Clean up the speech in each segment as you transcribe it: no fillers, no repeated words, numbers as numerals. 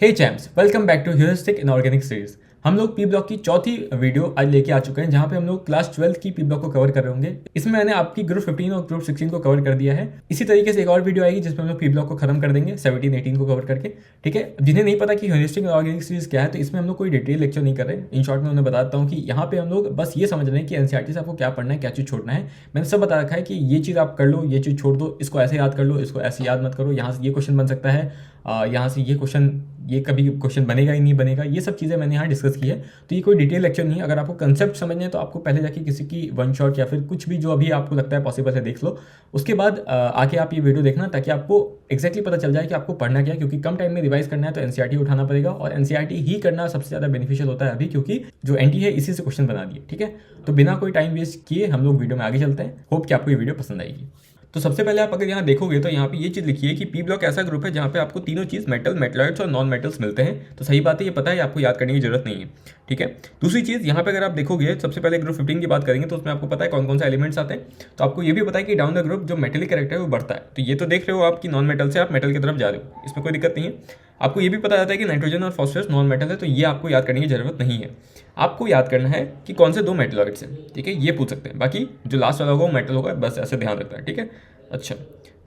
Hey champs, welcome back to heuristic inorganic series. हम लोग P block की चौथी वीडियो आज लेके आ चुके हैं, जहां पे हम लोग क्लास 12 की पी ब्लॉक को कवर कर रहे होंगे। इसमें मैंने आपकी ग्रुप 15 और ग्रुप 16 को कवर कर दिया है। इसी तरीके से एक और वीडियो आएगी जिसमें हम लोग पी ब्लॉक को खत्म कर देंगे 17 18 को कवर करके। ठीक है, जिन्हें नहीं पता कि ह्यूरिस्टिक इनऑर्गेनिक सीरीज क्या है, तो इसमें हम लोग कोई डिटेल लेक्चर नहीं कर रहे। इन शॉर्ट में उन्हें बताता हूँ कि यहाँ पे हम लोग बस ये समझ रहे हैं कि एनसीईआरटी से आपको क्या पढ़ना है, क्या चीज़ छोड़ना है। मैंने सब बता रखा है कि ये चीज़ आप कर लो, ये चीज़ छोड़ दो, इसको ऐसे याद कर लो, इसको ऐसे याद मत करो, यहाँ से ये क्वेश्चन बन सकता है, यहाँ से ये क्वेश्चन, ये कभी क्वेश्चन बनेगा ही नहीं बनेगा। ये सब चीज़ें मैंने यहाँ डिस्कस की है। तो ये कोई डिटेल लेक्चर नहीं है। अगर आपको कंसेप्ट समझना है तो आपको पहले जाके किसी की वन शॉट या फिर कुछ भी जो अभी आपको लगता है पॉसिबल है देख लो। उसके बाद आके आप ये वीडियो देखना, ताकि आपको एक्जैक्टली पता चल जाए कि आपको पढ़ना क्या है। क्योंकि कम टाइम में रिवाइज करना है तो एनसीईआरटी उठाना पड़ेगा, और एनसीईआरटी ही करना सबसे ज़्यादा बेनिफिशियल होता है अभी, क्योंकि जो एनटी है इसी से क्वेश्चन बना दिए। ठीक है, तो बिना कोई टाइम वेस्ट किए हम लोग वीडियो में आगे चलते हैं। होप कि आपको ये वीडियो पसंद आएगी। तो सबसे पहले आप अगर यहाँ देखोगे तो यहाँ पे ये चीज़ लिखी है कि पी ब्लॉक ऐसा ग्रुप है जहाँ पे आपको तीनों चीज़ मेटल, मेटलॉइड्स और नॉन मेटल्स मिलते हैं। तो सही बात है, ये पता है, आपको याद करने की जरूरत नहीं है। ठीक है, दूसरी चीज़ यहाँ पे अगर आप देखोगे, सबसे पहले ग्रुप 15 की बात करेंगे तो उसमें आपको पता है कौन कौन से एलिमेंट्स आते हैं। तो आपको ये भी पता है कि डाउन द ग्रुप जो मेटेलिक कैरेक्टर है वो बढ़ता है। तो ये तो देख रहे हो आप कि नॉन मेटल से आप मेटल की तरफ जा रहे हो, इसमें कोई दिक्कत नहीं है। आपको ये भी पता जाता है कि नाइट्रोजन और फॉस्फोरस नॉन मेटल है, तो ये आपको याद करने की जरूरत नहीं है। आपको याद करना है कि कौन से दो मेटलॉइड्स हैं। ठीक है, ये पूछ सकते हैं। बाकी जो लास्ट वाला होगा वो मेटल होगा, बस ऐसे ध्यान रखना है। ठीक है, अच्छा,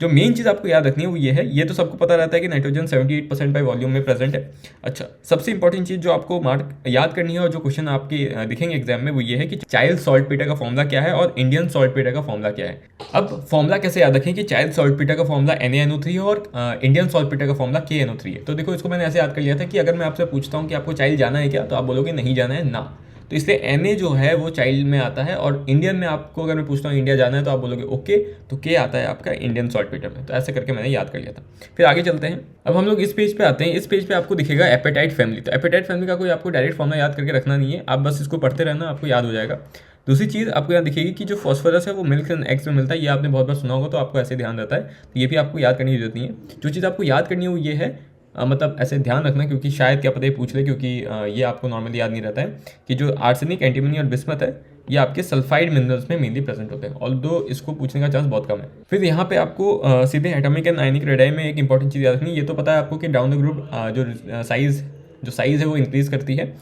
जो मेन चीज़ आपको याद रखनी है वो ये है, ये तो सबको पता रहता है कि नाइट्रोजन 78% बाय वॉल्यूम में प्रेजेंट है। अच्छा, सबसे इंपॉर्टेंट चीज़ जो आपको मार्क याद करनी है और जो क्वेश्चन आपके दिखेंगे एग्जाम में वो ये है कि चाइल्ड सॉल्टपीटर का फॉर्मूला क्या है और इंडियन सॉल्टपीटर का फॉर्मूला क्या है। अब फॉर्मूला कैसे याद रखें कि चाइल्ड सॉल्टपीटर का फॉर्मूला NaNO3 है और इंडियन सॉल्टपीटर का फॉर्मूला KNO3 है। तो देखो, इसको मैंने ऐसे याद कर लिया था कि अगर मैं आपसे पूछता हूँ कि आपको चाइल्ड जाना है क्या, तो आप बोलोगे नहीं जाना है ना। तो इसलिए Na जो है वो चाइल्ड में आता है, और इंडियन में आपको अगर मैं पूछता हूँ इंडिया जाना है तो आप बोलोगे ओके, तो के आता है आपका इंडियन सॉल्टपीटर में। तो ऐसे करके मैंने याद कर लिया था। फिर आगे चलते हैं। अब हम लोग इस पेज पे आते हैं। इस पेज पे आपको दिखेगा एपेटाइट फैमिली। तो एपेटाइट फैमिली का कोई आपको डायरेक्ट फॉर्मूला याद करके रखना नहीं है, आप बस इसको पढ़ते रहना, आपको याद हो जाएगा। दूसरी चीज़ आपको यहाँ दिखेगी कि जो फॉस्फोरस है वो मिल्क एंड एग्स में मिलता है। ये आपने बहुत बार सुना होगा, तो आपको ऐसे ध्यान रहता है। तो ये भी आपको याद करने की जरूरत नहीं है। जो चीज़ आपको याद करनी है वो ये है, मतलब ऐसे ध्यान रखना, क्योंकि शायद क्या पता ये पूछ ले, क्योंकि ये आपको नॉर्मली याद नहीं रहता है कि जो आर्सेनिक, एंटीमनी और बिस्मथ है ये आपके सल्फाइड मिनरल्स में मेनली प्रेजेंट होते हैं। ऑल्दो इसको पूछने का चांस बहुत कम है। फिर यहाँ पे आपको सीधे एटॉमिक एंड आयनिक रेडाई में एक इंपॉर्टेंट चीज़ याद रखनी है। ये तो पता है आपको कि डाउन द ग्रुप जो साइज़ है वो इंक्रीज करती है।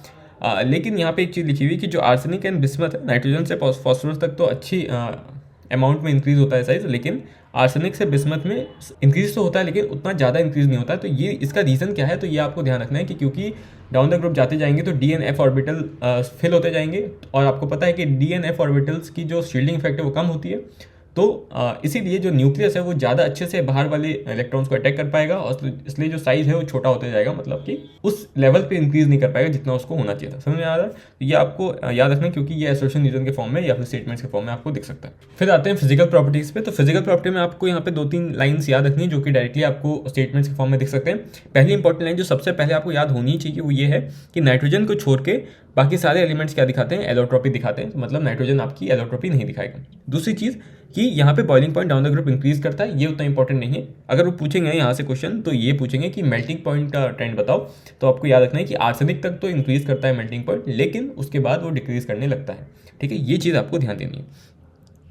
लेकिन यहाँ पे एक चीज़ लिखी हुई कि जो आर्सेनिक एंड बिस्मथ है, नाइट्रोजन से फॉस्फोरस तक तो अच्छी अमाउंट में इंक्रीज होता है साइज, लेकिन आर्सेनिक से बिस्मथ में इंक्रीज तो होता है लेकिन उतना ज़्यादा इंक्रीज नहीं होता है। तो ये इसका रीज़न क्या है, तो ये आपको ध्यान रखना है कि क्योंकि डाउन द ग्रुप जाते जाएंगे तो DNF ऑर्बिटल फिल होते जाएंगे, और आपको पता है कि DNF ऑर्बिटल्स की जो शील्डिंग इफेक्ट है वो कम होती है। तो इसीलिए जो न्यूक्लियस है वो ज़्यादा अच्छे से बाहर वाले इलेक्ट्रॉन्स को अटैक कर पाएगा, और इसलिए जो साइज है वो छोटा होता जाएगा, मतलब कि उस लेवल पे इंक्रीज नहीं कर पाएगा जितना उसको होना चाहिए था। समझ में आ रहा है? तो ये आपको याद रखना, क्योंकि ये एसोसिएशन रीजन के फॉर्म में या फिर स्टेटमेंट्स के फॉर्म में आपको दिख सकता है। फिर आते हैं फिजिकल प्रॉपर्टीज पे। तो फिजिकल प्रॉपर्टी में आपको यहाँ पे 2-3 लाइन्स याद रखनी है जो कि डायरेक्टली आपको स्टेटमेंट्स के फॉर्म में दिख सकते हैं। पहली इंपॉर्टेंट लाइन जो सबसे पहले आपको याद होनी चाहिए वो ये है कि नाइट्रोजन को छोड़ के बाकी सारे एलिमेंट्स क्या दिखाते हैं, एलोट्रोपी दिखाते हैं। तो मतलब नाइट्रोजन आपकी एलोट्रोपी नहीं दिखाएगा। दूसरी चीज़ कि यहाँ पे boiling point down the group increase करता है, ये उतना इंपॉर्टेंट नहीं है। अगर वो पूछेंगे यहाँ से क्वेश्चन, तो ये पूछेंगे कि मेल्टिंग पॉइंट का ट्रेंड बताओ। तो आपको याद रखना है कि आर्सेनिक तक तो इंक्रीज करता है मेल्टिंग पॉइंट, लेकिन उसके बाद वो डिक्रीज करने लगता है। ठीक है, ये चीज़ आपको ध्यान देनी है।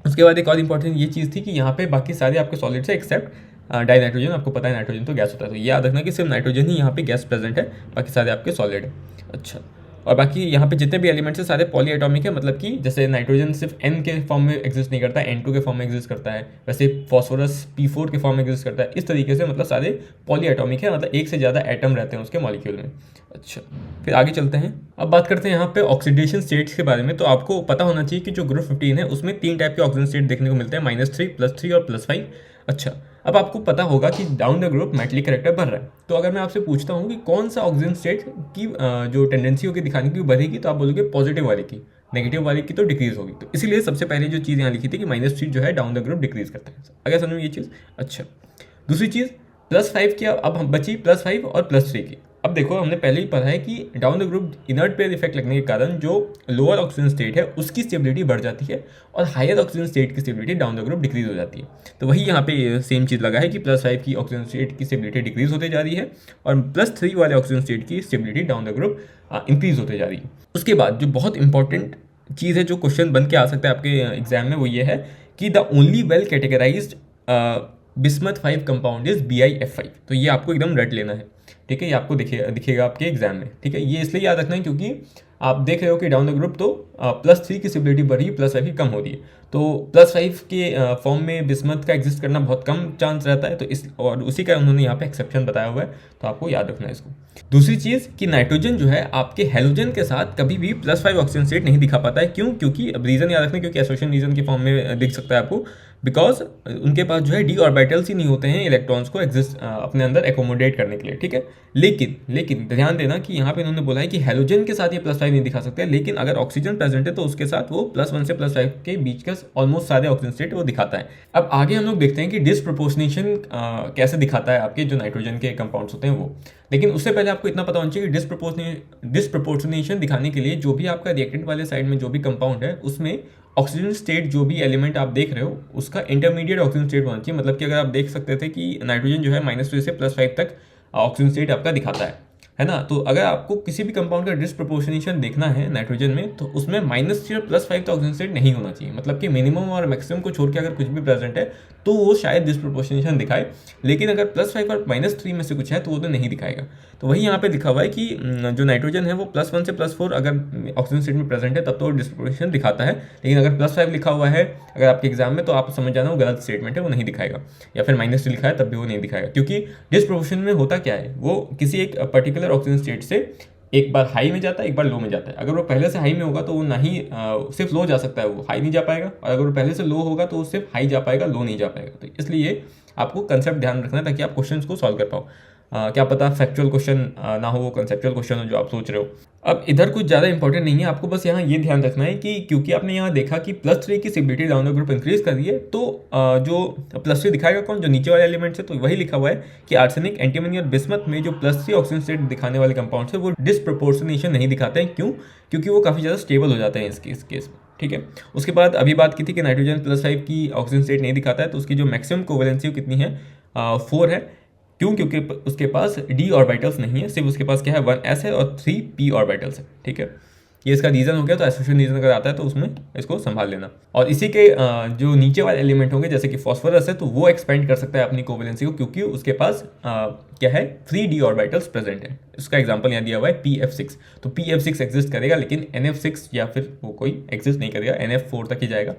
उसके बाद एक और इंपॉर्टेंट ये चीज़ थी कि यहाँ पे बाकी सारे आपके सॉलिड से एक्सेप्ट डाई नाइट्रोजन। आपको पता है नाइट्रोजन तो गैस होता है, तो ये याद रखना कि सिर्फ नाइट्रोजन ही यहाँ पे गैस प्रेजेंट है, बाकी सारे आपके सॉलिड है। अच्छा, और बाकी यहाँ पे जितने भी एलिमेंट्स हैं सारे पॉली एटॉमिक है, मतलब कि जैसे नाइट्रोजन सिर्फ N के फॉर्म में एग्जिस्ट नहीं करता, N2 के फॉर्म में एग्जिस्ट करता है, वैसे फॉस्फोरस P4 के फॉर्म में एग्जिस्ट करता है। इस तरीके से मतलब सारे पॉली एटॉमिक है, मतलब एक से ज़्यादा एटम रहते हैं उसके मॉलिक्यूल में। अच्छा, फिर आगे चलते हैं। अब बात करते हैं यहाँ पे ऑक्सीडेशन स्टेट्स के बारे में। तो आपको पता होना चाहिए कि जो ग्रुप 15 है उसमें 3 टाइप के ऑक्सीजन स्टेट देखने को मिलते हैं, -3, +3 और +5। अच्छा, अब आपको पता होगा कि down the group metallic character बढ़ रहा है। तो अगर मैं आपसे पूछता हूँ कि कौन सा ऑक्सीजन स्टेट की जो टेंडेंसी होगी दिखाने की बढ़ेगी, तो आप बोलोगे पॉजिटिव वाले की, नेगेटिव वाले की तो डिक्रीज होगी। तो इसीलिए सबसे पहले जो चीज़ यहाँ लिखी थी कि -3 जो है डाउन द ग्रुप डिक्रीज करता है। अगर समझ में ये चीज़। अच्छा, दूसरी चीज़ +5 की अब हम बची +5 और +3 की। अब देखो, हमने पहले ही पढ़ा है कि down the group inert pair effect लगने के कारण जो लोअर ऑक्सीजन स्टेट है उसकी स्टेबिलिटी बढ़ जाती है, और हायर ऑक्सीजन स्टेट की stability down the group decrease हो जाती है। तो वही यहाँ पे सेम चीज़ लगा है कि +5 की ऑक्सीजन स्टेट की स्टेबिलिटी डिक्रीज होते जा रही है, और +3 वाले ऑक्सीजन स्टेट की stability down the group increase होते जा रही है। उसके बाद जो बहुत इंपॉर्टेंट चीज़ है, जो क्वेश्चन बन के आ सकता है आपके एग्जाम में, वो ये है कि the only well categorised bismuth 5 compound is BiF5। तो ये आपको एकदम रट लेना है। ठीक है, ये आपको दिखेगा आपके एग्जाम में। ठीक है, ये इसलिए याद रखना है क्योंकि आप देख रहे हो कि डाउन द ग्रुप तो +3 की स्टेबिलिटी बढ़ रही है, +5 की कम हो रही है। तो +5 के फॉर्म में बिस्मथ का एग्जिस्ट करना बहुत कम चांस रहता है, तो इस और उसी का उन्होंने यहाँ पे एक्सेप्शन बताया हुआ है, तो आपको याद रखना है इसको। दूसरी चीज़ कि नाइट्रोजन जो है आपके हेलोजन के साथ कभी भी +5 ऑक्सीजन स्टेट नहीं दिखा पाता है। क्यों? क्योंकि अब रीज़न याद रखना, क्योंकि एसोसिएशन रीजन के फॉर्म में दिख सकता है आपको, बिकॉज उनके पास जो है डी ऑर्बिटल्स ही नहीं होते हैं इलेक्ट्रॉन्स को एग्जिस्ट अपने अंदर एकोमोडेट करने के लिए। ठीक है, लेकिन ध्यान देना कि यहाँ पे इन्होंने बोला है कि हेलोजन के साथ ये +5 नहीं दिखा सकते, लेकिन अगर ऑक्सीजन प्रेजेंट है तो उसके साथ वो +1 से +5 के बीच का ऑलमोस्ट सारे ऑक्सीजन स्टेट वो दिखाता है। अब आगे हम लोग देखते हैं कि डिसप्रोपोर्शनेशन कैसे दिखाता है आपके जो नाइट्रोजन के कंपाउंड्स होते हैं वो। लेकिन उससे पहले आपको इतना पता होना चाहिए कि डिसप्रोपोर्शनेशन दिखाने के लिए जो भी आपका रिएक्टेंट वाले साइड में जो भी कंपाउंड है उसमें ऑक्सीजन स्टेट जो भी एलिमेंट आप देख रहे हो उसका इंटरमीडिएट ऑक्सीजन स्टेट होना चाहिए। मतलब कि अगर आप देख सकते थे कि नाइट्रोजन जो है -3 से +5 तक ऑक्सीजन स्टेट आपका दिखाता है ना। तो अगर आपको किसी भी कंपाउंड का डिसप्रोपोर्शनेशन देखना है नाइट्रोजन में तो उसमें -3 और +5 का ऑक्सीजन स्टेट नहीं होना चाहिए। मतलब कि मिनिमम और मैक्सिमम को छोड़ के अगर कुछ भी प्रेजेंट है तो वो शायद डिसप्रोपोर्शनेशन दिखाए, लेकिन अगर +5 और -3 में से कुछ है तो वो तो नहीं दिखाएगा। तो वही यहाँ पे लिखा हुआ है कि जो नाइट्रोजन है वो +1 से +4 अगर ऑक्सीजन स्टेट में प्रेजेंट है तब तो डिसप्रोपोर्शनेशन दिखाता है, लेकिन अगर +5 लिखा हुआ है अगर आपके एग्जाम में तो आप समझ जाना वो गलत स्टेटमेंट है, वो नहीं दिखाएगा। या फिर -3 लिखा है तब भी वो नहीं दिखाएगा, क्योंकि डिसप्रोपोर्शन में होता क्या है, वो किसी एक पर्टिकुलर ऑक्सीजन स्टेट से एक बार हाई में जाता है एक बार लो में जाता है। अगर वो पहले से हाई में होगा तो वो नहीं सिर्फ लो जा सकता है, वो हाई नहीं जा पाएगा, और अगर वो पहले से लो होगा तो वो सिर्फ हाई जा पाएगा, लो नहीं जा पाएगा। तो इसलिए आपको कंसेप्ट ध्यान रखना है ताकि आप क्वेश्चंस को सॉल्व कर पाओ। क्या पता फैक्चुअल क्वेश्चन ना हो, वो कंसेप्चुअल क्वेश्चन हो जो आप सोच रहे हो। अब इधर कुछ ज़्यादा इंपॉर्टेंट नहीं है, आपको बस यहाँ ये ध्यान रखना है कि क्योंकि आपने यहाँ देखा कि +3 की stability down the group increase कर रही है, तो जो +3 दिखाएगा कौन, जो नीचे वाले एलिमेंट्स है, तो वही लिखा हुआ है कि आर्सेनिक, एंटीमनी और बिस्मथ में जो +3 ऑक्सीजन स्टेट दिखाने वाले कंपाउंड्स है वो डिसप्रोपोर्शनेशन नहीं दिखाते हैं। क्यों? क्योंकि वो काफ़ी ज़्यादा स्टेबल हो जाते हैं इस केस में। ठीक है, उसके बाद अभी बात की थी कि नाइट्रोजन +5 की ऑक्सीजन स्टेट नहीं दिखाता है, तो उसकी जो मैक्सिमम कोवेलेंसी कितनी है, 4 है। क्यों? क्योंकि उसके पास d ऑर्बिटल्स नहीं है, सिर्फ उसके पास क्या है 1s है और 3 p ऑर्बिटल्स है। ठीक है, ये इसका रीज़न हो गया। तो एसोसिएशन रीज़न अगर आता है तो उसमें इसको संभाल लेना। और इसी के जो नीचे वाले एलिमेंट होंगे जैसे कि फॉस्फोरस है, तो वो एक्सपेंड कर सकता है अपनी कोवेलेंसी को, क्योंकि उसके पास क्या है 3 d ऑर्बिटल्स प्रेजेंट है। उसका एग्जांपल यहाँ दिया हुआ है pF6। तो pF6 एग्जिस्ट करेगा, लेकिन NF6 या फिर वो कोई एग्जिस्ट नहीं करेगा, NF4 तक ही जाएगा।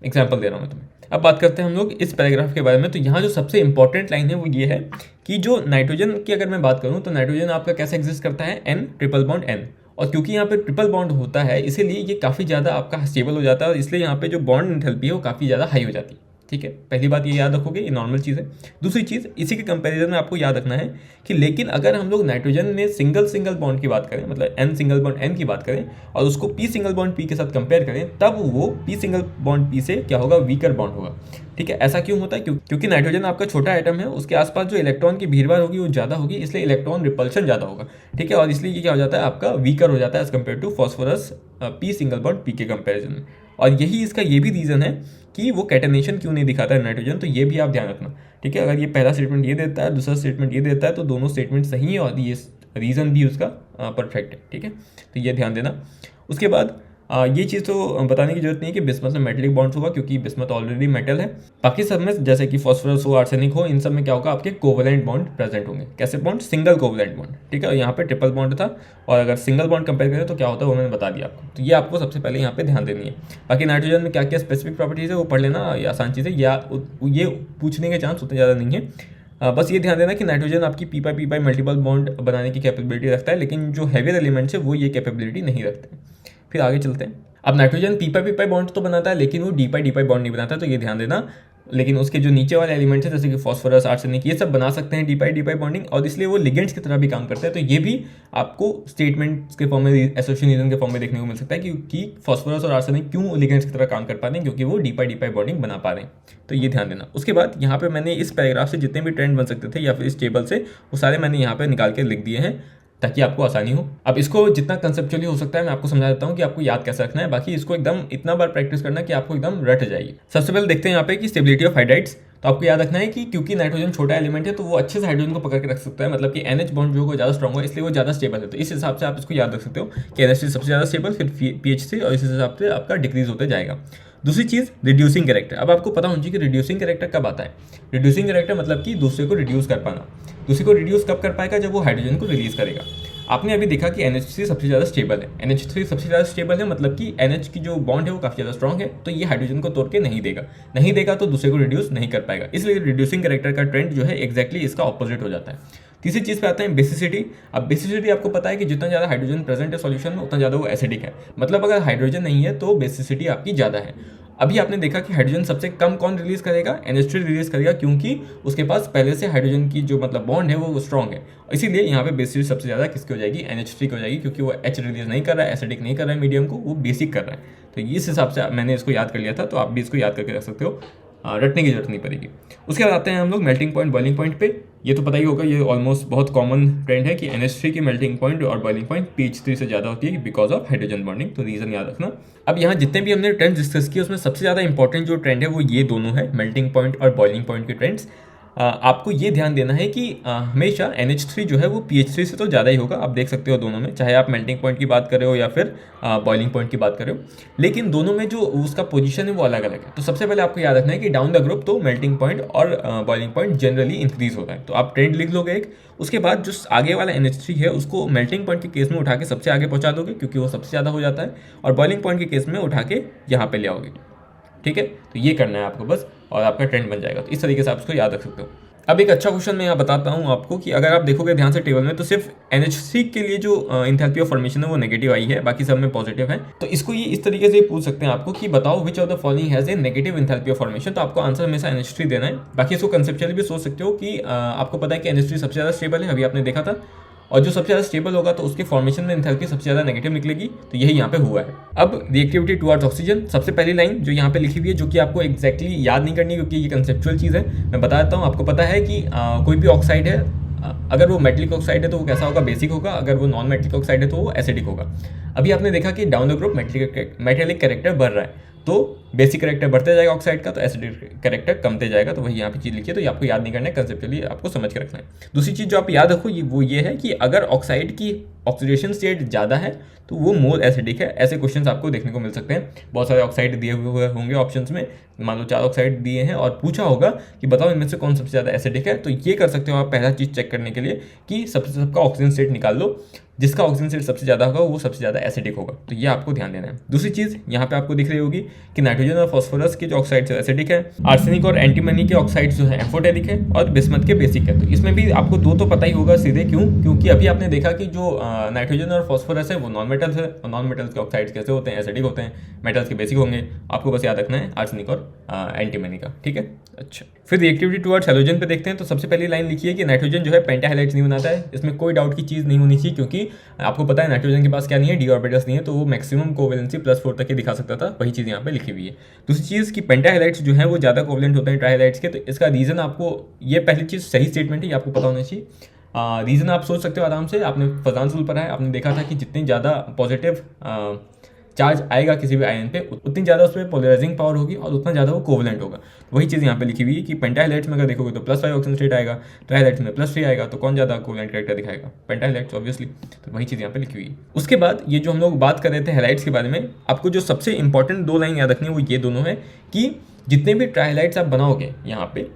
एग्जाम्पल दे रहा हूँ मैं तुम्हें। अब बात करते हैं हम लोग इस पैराग्राफ के बारे में। तो यहाँ जो सबसे इंपॉर्टेंट लाइन है वो ये है कि जो नाइट्रोजन की अगर मैं बात करूँ तो नाइट्रोजन आपका कैसे एग्जिस्ट करता है, N ट्रिपल बॉन्ड N। और क्योंकि यहाँ पे ट्रिपल बॉन्ड होता है इसीलिए ये काफ़ी ज़्यादा आपका स्टेबल हो जाता है, और इसलिए यहाँ पे जो बॉन्ड एंथैल्पी है वो काफ़ी ज़्यादा हाई हो जाती है। ठीक है, पहली बात ये याद रखोगे, ये नॉर्मल चीज़ है। दूसरी चीज़ इसी के कंपैरिजन में आपको याद रखना है कि लेकिन अगर हम लोग नाइट्रोजन में सिंगल बॉन्ड की बात करें, मतलब N सिंगल बॉन्ड N की बात करें और उसको P सिंगल बॉन्ड P के साथ कंपेयर करें, तब वो P सिंगल बॉन्ड P से क्या होगा, वीकर बॉन्ड होगा। ठीक है, ऐसा क्यों होता है? क्योंकि नाइट्रोजन आपका छोटा एटम है, उसके आसपास जो इलेक्ट्रॉन की भीड़भाड़ होगी वो ज़्यादा होगी, इसलिए इलेक्ट्रॉन रिपल्शन ज़्यादा होगा। ठीक है, और इसलिए ये क्या हो जाता है आपका वीकर हो जाता है as compare to phosphorus P single bond P के कंपेरिजन में। और यही इसका ये भी रीज़न है कि वो कैटेनेशन क्यों नहीं दिखाता है नाइट्रोजन, तो ये भी आप ध्यान रखना। ठीक है, अगर ये पहला स्टेटमेंट ये देता है, दूसरा स्टेटमेंट ये देता है, तो दोनों स्टेटमेंट सही है और ये रीज़न भी उसका परफेक्ट है। ठीक है, तो ये ध्यान देना। उसके बाद ये चीज़ तो बताने की जरूरत नहीं है कि बिस्मथ में मेटलिक बॉन्ड्स होगा, क्योंकि बिस्मथ ऑलरेडी मेटल है। बाकी सब में जैसे कि फॉस्फोरस हो, आर्सेनिक हो, इन सब में क्या होगा, आपके कोवेलेंट बॉन्ड प्रेजेंट होंगे। कैसे बॉन्ड? Single covalent bond. ठीक है, यहाँ पे ट्रिपल बॉन्ड था, और अगर सिंगल बॉन्ड कंपेयर करें तो क्या होता है वो मैंने बता दिया आपको। तो ये आपको सबसे पहले यहाँ पे ध्यान देनी है। बाकी नाइट्रोजन में क्या क्या स्पेसिफिक प्रॉपर्टीज़ है वो पढ़ लेना, ये आसान चीज़ है, या ये पूछने के चांस उतने ज़्यादा नहीं है। बस ये ध्यान देना कि नाइट्रोजन आपकी p मल्टीपल बॉन्ड बनाने की कैपेबिलिटी रखता है, लेकिन जो हेवियर एलिमेंट्स है वो ये कैपेबिलिटी नहीं रखते। फिर आगे चलते हैं। अब नाइट्रोजन p बॉन्ड तो बनाता है, लेकिन वो d बॉन्ड नहीं बनाता, तो ये ध्यान देना। लेकिन उसके जो नीचे वाले एलिमेंट्स हैं जैसे कि फॉस्फोरस, आर्सेनिक, ये सब बना सकते हैं d बॉन्डिंग, और इसलिए वो लिगेंड्स की तरह भी काम करते हैं। तो ये भी आपको स्टेटमेंट्स के फॉर्म में, एसोसिएशन रीजन के फॉर्म में देखने को मिल सकता है कि फॉस्फोरस और आर्सेनिक क्यों लिगेंड्स की तरह काम कर पाते हैं, क्योंकि वो d बॉन्डिंग बना पा रहे हैं। तो ये ध्यान देना। उसके बाद यहाँ पे मैंने इस पैराग्राफ से जितने भी ट्रेंड बन सकते थे या फिर इस टेबल से, वो सारे मैंने यहाँ पे निकाल के लिख दिए हैं ताकि आपको आसानी हो। अब इसको जितना कंसेप्चुअली हो सकता है मैं आपको समझा देता हूँ कि आपको याद कैसे रखना है। बाकी इसको एकदम इतना बार प्रैक्टिस करना कि आपको एकदम रट जाएगी। सबसे पहले देखते हैं यहाँ पे कि स्टेबिलिटी ऑफ हाइड्राइड्स। तो आपको याद रखना है कि क्योंकि नाइट्रोजन छोटा एलिमेंट है तो वो अच्छे से हाइड्रोजन को पकड़ के रख सकता है, मतलब कि NH बॉन्ड जो है ज़्यादा स्ट्रॉन्ग है, इसलिए वो ज़्यादा स्टेबल है। तो इस हिसाब से आप इसको याद रख सकते हो कि NH सबसे ज़्यादा स्टेबल, फिर PH से, और इस हिसाब से आपका डिक्रीज होते जाएगा। दूसरी चीज़ रिड्यूसिंग कैरेक्टर। अब आपको पता होना चाहिए कि रिड्यूसिंग कैरेक्टर कब आता है। रिड्यूसिंग कैरेक्टर मतलब कि दूसरे को रिड्यूस कर पाना। दूसरे को रिड्यूस कब कर पाएगा, जब वो हाइड्रोजन को रिलीज करेगा। आपने अभी देखा कि NH3 सबसे ज़्यादा स्टेबल है। NH3 सबसे ज़्यादा स्टेबल है मतलब कि NH की जो बॉन्ड है वो काफ़ी ज़्यादा स्ट्रॉन्ग है, तो ये हाइड्रोजन को तोड़ के नहीं देगा तो दूसरे को रिड्यूस नहीं कर पाएगा। इसलिए रिड्यूसिंग कैरेक्टर का ट्रेंड जो है एग्जैक्टली इसका ऑपोजिट हो जाता है। तीसरी चीज़ पे आते हैं बेसिसिटी। अब बेसिसिटी आपको पता है कि जितना ज़्यादा हाइड्रोजन प्रेजेंट है सॉल्यूशन में उतना ज़्यादा वो एसिडिक है। मतलब अगर हाइड्रोजन नहीं है तो बेसिसिटी आपकी ज़्यादा है। अभी आपने देखा कि हाइड्रोजन सबसे कम कौन रिलीज करेगा, NH3 रिलीज करेगा, क्योंकि उसके पास पहले से हाइड्रोजन की जो मतलब बॉन्ड है वो स्ट्रॉन्ग है। इसीलिए यहाँ पे बेसिसिटी सबसे ज़्यादा किसकी हो जाएगी, NH3 की हो जाएगी, क्योंकि वो H रिलीज नहीं कर रहा है, एसिडिक नहीं कर रहा है मीडियम को, वो बेसिक कर रहा है। तो इस हिसाब से मैंने इसको याद कर लिया था, तो आप भी इसको याद करके रख सकते हो, रटने की जरूरत नहीं पड़ेगी। उसके बाद आते हैं हम लोग मेल्टिंग पॉइंट बॉइलिंग पॉइंट पे। ये तो पता ही होगा, ये ऑलमोस्ट बहुत कॉमन ट्रेंड है कि NH3 की मेल्टिंग पॉइंट और बॉइलिंग पॉइंट pH3 से ज़्यादा होती है बिकॉज ऑफ हाइड्रोजन बॉन्डिंग। तो रीज़न याद रखना। अब यहाँ जितने भी हमने ट्रेंड्स डिस्कस किए उसमें सबसे ज़्यादा इंपॉर्टेंट जो ट्रेंड है वो ये दोनों है, मेल्टिंग पॉइंट और बॉइलिंग पॉइंट के ट्रेंड्स। आपको ये ध्यान देना है कि हमेशा NH3 जो है वो pH3 से तो ज़्यादा ही होगा। आप देख सकते हो दोनों में, चाहे आप मेल्टिंग पॉइंट की बात कर रहे हो या फिर बॉइलिंग पॉइंट की बात कर रहे हो, लेकिन दोनों में जो उसका पोजीशन है वो अलग अलग है। तो सबसे पहले आपको याद रखना है कि डाउन द ग्रुप तो मेल्टिंग पॉइंट और बॉइलिंग पॉइंट जनरली इंक्रीज होता है। तो आप ट्रेंड लिख लोगे एक, उसके बाद जो आगे वाला NH3 है उसको मेल्टिंग पॉइंट के केस में उठा के सबसे आगे पहुंचा दोगे क्योंकि वो सबसे ज़्यादा हो जाता है, और बॉइलिंग पॉइंट के केस में उठा के यहाँ पे ले आओगे। ठीक है, तो ये करना है आपको बस, और आपका ट्रेंड बन जाएगा। तो इस तरीके से आप इसको याद रख सकते हो। अब एक अच्छा क्वेश्चन मैं यहाँ बताता हूँ आपको कि अगर आप देखोगे ध्यान से टेबल में तो सिर्फ NH3 के लिए जो इंथैल्पी ऑफ फॉर्मेशन है वो नेगेटिव आई है, बाकी सब में पॉजिटिव है। तो इसको ये इस तरीके से पूछ सकते हैं आपको कि बताओ which of the following has a negative enthalpy of formation. तो आपको आंसर हमेशा NH3 देना है। बाकी इसको कंसेप्चुअली भी सोच सकते हो कि आपको पता है कि NH3 सबसे ज़्यादा स्टेबल है, अभी आपने देखा था, और जो सबसे ज़्यादा स्टेबल होगा तो उसके फॉर्मेशन में एंथैल्पी सबसे ज़्यादा नेगेटिव निकलेगी। तो यही यहाँ पे हुआ है। अब रिएक्टिविटी टुवर्ड्स ऑक्सीजन, सबसे पहली लाइन जो यहाँ पे लिखी हुई है, जो कि आपको एक्जैक्टली याद नहीं करनी क्योंकि ये कंसेप्चुअल चीज़ है, मैं बता देता हूँ। आपको पता है कि कोई भी ऑक्साइड है, अगर वो मेटलिक ऑक्साइड है तो वो कैसा होगा, बेसिक होगा। अगर वो नॉन मेटलिक ऑक्साइड है तो वो एसिडिक होगा। अभी आपने देखा कि down the group metallic character बढ़ रहा है, तो बेसिक कैरेक्टर बढ़ते जाएगा ऑक्साइड का, तो एसिडिक कैरेक्टर कमते जाएगा। तो वही यहाँ पे चीज़ लिखी है, तो ये आपको याद नहीं करना है, कंसेप्चुअली आपको समझ के रखना है। दूसरी चीज़ जो आप याद रखो वो ये है कि अगर ऑक्साइड की ऑक्सीडेशन स्टेट ज़्यादा है तो वो मोर एसिडिक है। ऐसे क्वेश्चंस आपको देखने को मिल सकते हैं। बहुत सारे ऑक्साइड दिए हुए होंगे ऑप्शंस में, मान लो 4 ऑक्साइड दिए हैं और पूछा होगा कि बताओ इनमें से कौन सबसे ज़्यादा एसिडिक है। तो ये कर सकते हो आप पहला चीज़ चेक करने के लिए कि सबका ऑक्सीजन स्टेट निकाल लो, जिसका ऑक्सीजन स्टेट सबसे ज़्यादा होगा वो सबसे ज़्यादा एसिडिक होगा। तो ये आपको ध्यान देना है। दूसरी चीज़ यहाँ पे आपको दिख रही होगी कि नाइट्रोजन और फॉस्फोरस के जो ऑक्साइड्स है एसिडिक है, आर्सेनिक और एंटीमनी के ऑक्साइड्स जो है एम्फोटेरिक है, और बिस्मथ के बेसिक है। तो इसमें भी आपको दो तो पता ही होगा सीधे, क्योंकि अभी आपने देखा कि जो नाइट्रोजन और फॉस्फोरस है वो नॉन मेटल्स है, और नॉन मेटल्स के ऑक्साइड्स कैसे होते हैं, एसिडिक होते हैं। मेटल्स के बेसिक होंगे। आपको बस याद रखना है आर्सेनिक और एंटीमनी का। ठीक है, अच्छा। फिर रिएक्टिविटी टुवर्ड्स हैलोजन पे देखते हैं। तो सबसे पहली लाइन लिखी है कि नाइट्रोजन जो है पेंटाहाइलाइड्स नहीं बनाता है। इसमें कोई डाउट की चीज़ नहीं होनी चाहिए, क्योंकि आपको पता है नाइट्रोजन के पास क्या नहीं है, डी ऑर्बिटल्स नहीं है, तो वो मैक्सिमम कोवेलेंसी +4 तक ही दिखा सकता था। वही चीज़ यहाँ पे लिखी हुई है। दूसरी चीज़ कि पेंटाहाइलाइड्स जो है वो ज़्यादा कोवेलेंट होते हैं ट्राइहाइलाइड्स के। तो इसका रीज़न आपको, ये पहली चीज़ सही स्टेटमेंट है, ये आपको पता होना चाहिए। रीज़न आप सोच सकते हो आराम से, आपने फजान रूल पढ़ा है, आपने देखा था कि जितनी ज़्यादा पॉजिटिव चार्ज आएगा किसी भी आयन पे उतनी ज़्यादा उस पर पोलराइजिंग पावर होगी और उतना ज़्यादा वो कोवलेंट होगा। वही चीज़ यहाँ पे लिखी हुई है कि पेंटाहाइलाइड्स में अगर देखोगे तो +5 ऑक्सीजन स्टेट आएगा, ट्राइहाइलाइड्स में +3 आएगा। तो कौन ज़्यादा कोवलेंट कैरेक्टर दिखाएगा, पेंटाहाइलाइड्स ऑब्वियसली। तो वही चीज़ यहाँ पे लिखी हुई है। उसके बाद ये जो हम लोग बात कर रहे थे हैलाइड्स के बारे में, आपको जो सबसे इंपॉर्टेंट 2 लाइन याद रखनी है वो ये दोनों है कि जितने भी ट्राइहाइलाइड्स आप बनाओगे यहाँ पे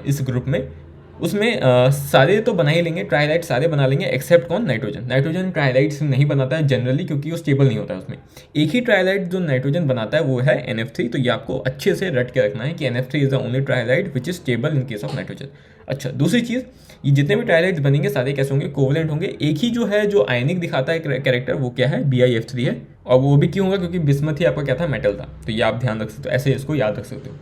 इस ग्रुप में, उसमें सारे तो बना ही लेंगे, ट्राइहाइलाइड सारे बना लेंगे, एक्सेप्ट कौन, नाइट्रोजन। नाइट्रोजन ट्राइहाइलाइड्स नहीं बनाता है जनरली, क्योंकि वो स्टेबल नहीं होता है उसमें। एक ही ट्राइहाइलाइड जो नाइट्रोजन बनाता है वो है NF3। तो ये आपको अच्छे से रट के रखना है कि NF3 is the only trihalide which is stable in case of nitrogen. अच्छा, दूसरी चीज़, ये जितने भी ट्राइहाइलाइड्स बनेंगे सारे कैसे होंगे, कोवलेंट होंगे। एक ही जो है जो आयनिक दिखाता है कैरेक्टर, वो क्या है, BiF3 है। और वो भी क्यों होगा, क्योंकि बिस्मथ ही आपका क्या था, मेटल था। तो ये आप ध्यान रख सकते हो, ऐसे इसको याद रख सकते हो।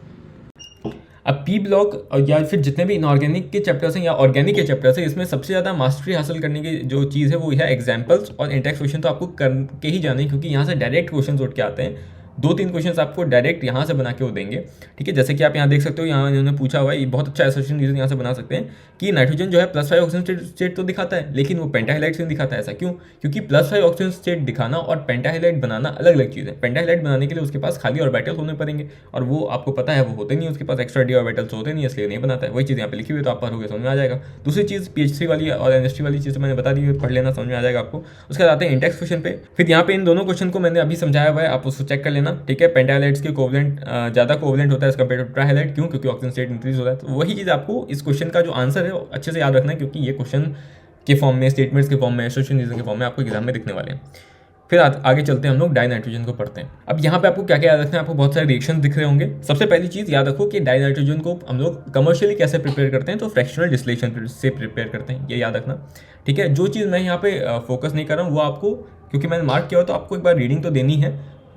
अब P ब्लॉक या फिर जितने भी इनऑर्गेनिक के चैप्टर्स हैं या ऑर्गेनिक के चैप्टर्स हैं, इसमें सबसे ज़्यादा मास्टरी हासिल करने की जो चीज़ है वो है एग्जाम्पल्स और इंटेक्स क्वेश्चन। तो आपको करके ही जाना है, क्योंकि यहाँ से डायरेक्ट क्वेश्चन उठ के आते हैं। 2-3 क्वेश्चन आपको डायरेक्ट यहाँ से बना के वो देंगे। ठीक है, जैसे कि आप यहाँ देख सकते हो, यहाँ इन्होंने पूछा हुआ है, ये बहुत अच्छा एसोसिएशन रीजन यहाँ से बना सकते हैं कि नाइट्रोजन जो है +5 ऑक्सीजन स्टेट तो दिखाता है, लेकिन वो पेंटाहाइलाइड नहीं दिखाता है। ऐसा क्यों, क्योंकि +5 ऑक्सीजन स्टेट दिखाना और पेंटाहाइलाइड बनाना अलग अलग चीज़ है। पेंटाहाइलाइड बनाने के लिए उसके पास खाली ऑर्बिटल्स होने पड़ेंगे, और वो आपको पता है वो होते नहीं, उसके पास एक्स्ट्रा डी ऑर्बिटल्स होते नहीं, इसलिए नहीं बनाता है। वही चीज़ यहाँ पे लिखी हुई है, तो आप पढ़ोगे समझ में आ जाएगा। दूसरी चीज़ PH3 वाली और NH3 वाली चीज़ मैंने बता दी, पढ़ लेना, समझ में आ जाएगा आपको। उसके बाद आते हैं इंडेक्स क्वेश्चन पे। फिर यहाँ पे इन दोनों क्वेश्चन को मैंने अभी समझाया हुआ है, आप उसको चेक कर लेना। लेना, ठीक है। पेंटाहाइलाइड्स के कोवलेंट ज़्यादा कोवलेंट होता है एज कम्पेयर टू ट्राइहाइलाइड, क्यों? क्योंकि ऑक्सीजन स्टेट इंक्रीज होता है। तो वही चीज़ आपको इस क्वेश्चन का जो आंसर है वो अच्छे से याद रखना है, क्योंकि ये क्वेश्चन के फॉर्म में, स्टेटमेंट्स के फॉर्म में, एसोसिएशन रीजन के फॉर्म में आपको एग्जाम में दिखने वाले हैं। फिर आगे चलते हैं, हम लोग डाइनाइट्रोजन को पढ़ते हैं। अब यहाँ पे आपको क्या क्या याद रखना है, आपको बहुत सारे रिएक्शन दिख रहे होंगे। सबसे पहली चीज़ याद रखो कि डाइनाइट्रोजन को हम लोग कमर्शियली कैसे प्रिपेयर करते हैं, तो फ्रैक्शनल डिस्टिलेशन से प्रिपेयर करते हैं, ये याद रखना, ठीक है। जो चीज़ मैं यहाँ पे फोकस नहीं कर रहा हूँ वो आपको, क्योंकि मैंने मार्क किया हो, तो आपको एक बार रीडिंग तो देनी है,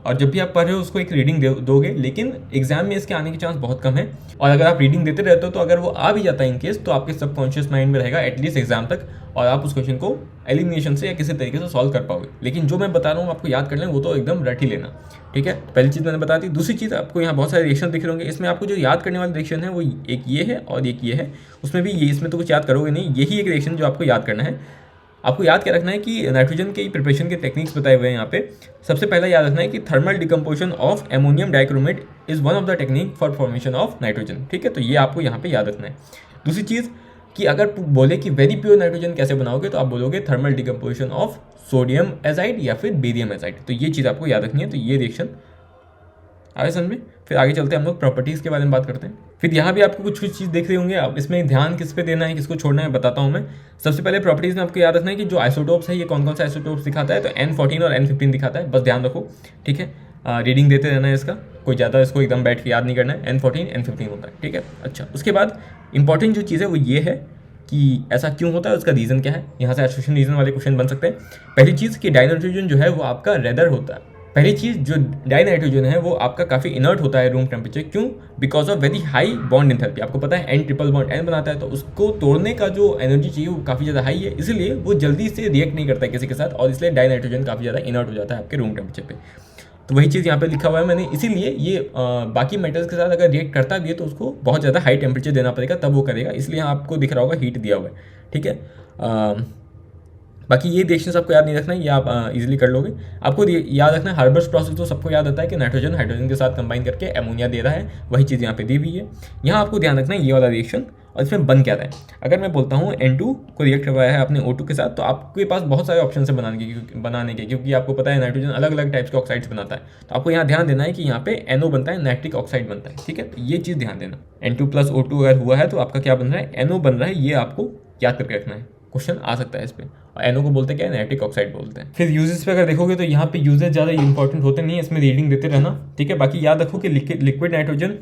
और जब भी आप पढ़ रहे हो उसको एक रीडिंग दोगे, लेकिन एग्जाम में इसके आने के चांस बहुत कम है। और अगर आप रीडिंग देते रहते हो तो अगर वो आ भी जाता है इन केस, तो आपके सबकॉन्शियस माइंड में रहेगा एटलीस्ट एग्जाम तक, और आप उस क्वेश्चन को एलिमिनेशन से या किसी तरीके से सॉल्व कर पाओगे। लेकिन जो मैं बता रहा हूँ आपको याद कर लें, वो तो एकदम रट ही लेना, ठीक है। पहली चीज़ मैंने बता दी। दूसरी चीज़, आपको यहाँ बहुत सारे रिएक्शन दिख रहे होंगे, इसमें आपको जो याद करने वाले रिएक्शन है वो एक ये है और एक ये है। उसमें भी ये, इसमें तो कुछ याद करोगे नहीं, यही एक रिएक्शन जो आपको याद करना है। आपको याद क्या रखना है कि नाइट्रोजन के प्रिपरेशन के टेक्निक्स बताए हुए हैं यहाँ पे। सबसे पहला याद रखना है कि thermal decomposition of ammonium dichromate is one of the technique for formation of nitrogen, ठीक है। तो ये आपको यहाँ पे याद रखना है। दूसरी चीज़ कि अगर बोले कि वेरी प्योर नाइट्रोजन कैसे बनाओगे, तो आप बोलोगे thermal decomposition of sodium azide या फिर बेरियम एजाइड। तो ये चीज़ आपको याद रखनी है। तो ये रिएक्शन आगे समझ में। फिर आगे चलते हैं, हम लोग प्रॉपर्टीज़ के बारे में बात करते हैं। फिर यहाँ भी आपको कुछ चीज़ देख रहे होंगे, अब इसमें ध्यान किस पे देना है, किसको छोड़ना है, बताता हूँ मैं। सबसे पहले प्रॉपर्टीज़ में आपको याद रखना है कि जो आइसोटोप्स है ये कौन कौन सा आइसोटोप्स दिखाता है, तो N14 और N15 दिखाता है, बस ध्यान रखो, ठीक है। रीडिंग देते रहना है इसका, कोई ज़्यादा इसको एकदम बैठ के याद नहीं करना है। N14 N15 होता है, ठीक है। अच्छा, उसके बाद इंपॉर्टेंट जो चीज़ है वो ये है कि ऐसा क्यों होता है, उसका रीज़न क्या है। यहाँ से एसोसिएशन रीज़न वाले क्वेश्चन बन सकते हैं। पहली चीज़ कि डाइनाइट्रोजन जो है वो आपका रेदर होता है। पहली चीज़, जो डाइनाइट्रोजन है वो आपका काफ़ी इनर्ट होता है रूम टेम्परेचर, क्यों? Because of very high bond enthalpy. आपको पता है N ट्रिपल बॉन्ड N बनाता है, तो उसको तोड़ने का जो एनर्जी चाहिए वो काफ़ी ज़्यादा हाई है, इसलिए वो जल्दी से रिएक्ट नहीं करता है किसी के साथ, और इसलिए डाइनाइट्रोजन काफ़ी ज़्यादा इनर्ट हो जाता है आपके रूम टेम्परेचर पे। तो वही चीज़ यहाँ पे लिखा हुआ है मैंने, इसीलिए ये बाकी मेटल्स के साथ अगर रिएक्ट करता भी है तो उसको बहुत ज़्यादा हाई टेम्परेचर देना पड़ेगा, तब वो करेगा, इसलिए आपको दिख रहा होगा हीट दिया हुआ है, ठीक है। बाकी ये रिएक्शंस आपको याद नहीं रखना है, ये आप इजीली कर लोगे। आपको याद रखना है हार्बर्स प्रोसेस, तो सबको याद आता है कि नाइट्रोजन हाइड्रोजन के साथ कंबाइन करके अमोनिया दे रहा है, वही चीज़ यहाँ पे दी हुई है। यहाँ आपको ध्यान रखना है ये वाला रिएक्शन, और इसमें बन क्या रहा है। अगर मैं बोलता हूँ N2 को रिएक्ट करवाया है आपने O2 के साथ, तो आपके पास बहुत सारे ऑप्शन है बनाने के, क्योंकि आपको पता है नाइट्रोजन अलग अलग टाइप्स के ऑक्साइड्स बनाता है। तो आपको यहाँ ध्यान देना है कि यहाँ पे NO बनता है, नाइट्रिक ऑक्साइड बनता है, ठीक है। तो ये चीज़ ध्यान देना, N2 + O2 अगर हुआ है तो आपका क्या बन रहा है, NO बन रहा है, ये आपको याद करके रखना है, क्वेश्चन आ सकता है इस पर। और NO को बोलते हैं क्या, नाइट्रिक ऑक्साइड बोलते हैं। फिर यूजेस पे अगर देखोगे तो यहाँ पे यूजेस ज़्यादा इंपॉर्टेंट होते नहीं है, इसमें रीडिंग देते रहना, ठीक है। बाकी याद रखो कि लिक्विड नाइट्रोजन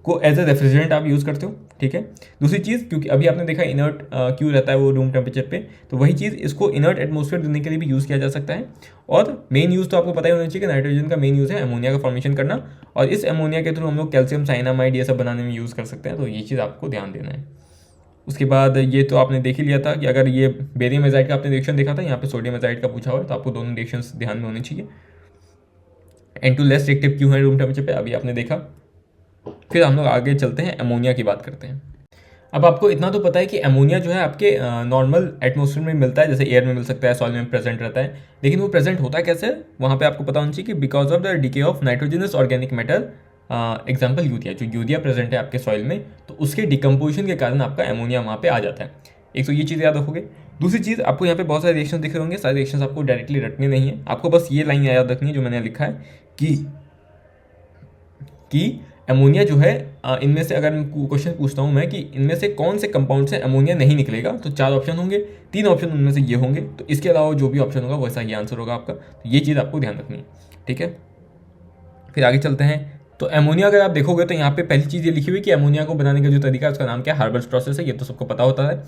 को एज ए रेफ्रिजरेंट आप यूज़ करते हो, ठीक है। दूसरी चीज़, क्योंकि अभी आपने देखा इनर्ट क्यों रहता है वो रूम टेम्परेचर पे, तो वही चीज़ इसको इनर्ट एटमॉस्फेयर देने के लिए भी यूज़ किया जा सकता है। और मेन यूज़ तो आपको पता ही होना चाहिए कि नाइट्रोजन का मेन यूज़ है अमोनिया का फॉर्मेशन करना, और इस अमोनिया के थ्रू हम लोग कैल्शियम साइनामाइड ये सब बनाने में यूज़ कर सकते हैं, तो ये चीज़ आपको ध्यान देना है। उसके बाद ये तो आपने देख ही लिया था कि अगर ये बेरियम एजाइड का आपने रिएक्शन देखा था, यहाँ पे सोडियम एजाइड का पूछा हुआ है, तो आपको दोनों रिएक्शंस ध्यान में होने चाहिए। N2 लेस रिएक्टिव क्यों है रूम टेम्परेचर पे, अभी आपने देखा। फिर हम लोग आगे चलते हैं, अमोनिया की बात करते हैं। अब आपको इतना तो पता है कि अमोनिया जो है आपके नॉर्मल एटमॉस्फेयर में मिलता है, जैसे एयर में मिल सकता है, सॉइल में प्रेजेंट रहता है, लेकिन वो प्रेजेंट होता कैसे, वहाँ पे आपको पता होना चाहिए कि because of the decay of nitrogenous organic matter, example urea, जो यूरिया प्रेजेंट है आपके सॉइल में, तो उसके डिकम्पोजिशन के कारण आपका अमोनिया वहाँ पे आ जाता है। एक तो ये चीज़ याद रखोगे। दूसरी चीज़, आपको यहाँ पे बहुत सारे रिएक्शन दिख रहे होंगे, सारे रिएक्शन आपको डायरेक्टली रटने नहीं है, आपको बस ये लाइन याद रखनी है जो मैंने लिखा है कि अमोनिया जो है, इनमें से अगर क्वेश्चन पूछता हूँ मैं कि इनमें से कौन से कंपाउंड से अमोनिया नहीं निकलेगा, तो 4 ऑप्शन होंगे, 3 ऑप्शन उनमें से ये होंगे, तो इसके अलावा जो भी ऑप्शन होगा वैसा ही आंसर होगा आपका। तो ये चीज़ आपको ध्यान रखनी है, ठीक है। फिर आगे चलते हैं। तो अमोनिया अगर आप देखोगे तो यहाँ पे पहली चीज़ ये लिखी हुई कि अमोनिया को बनाने का जो तरीका है उसका नाम क्या है, हार्बर्स प्रोसेस है, ये तो सबको पता होता है।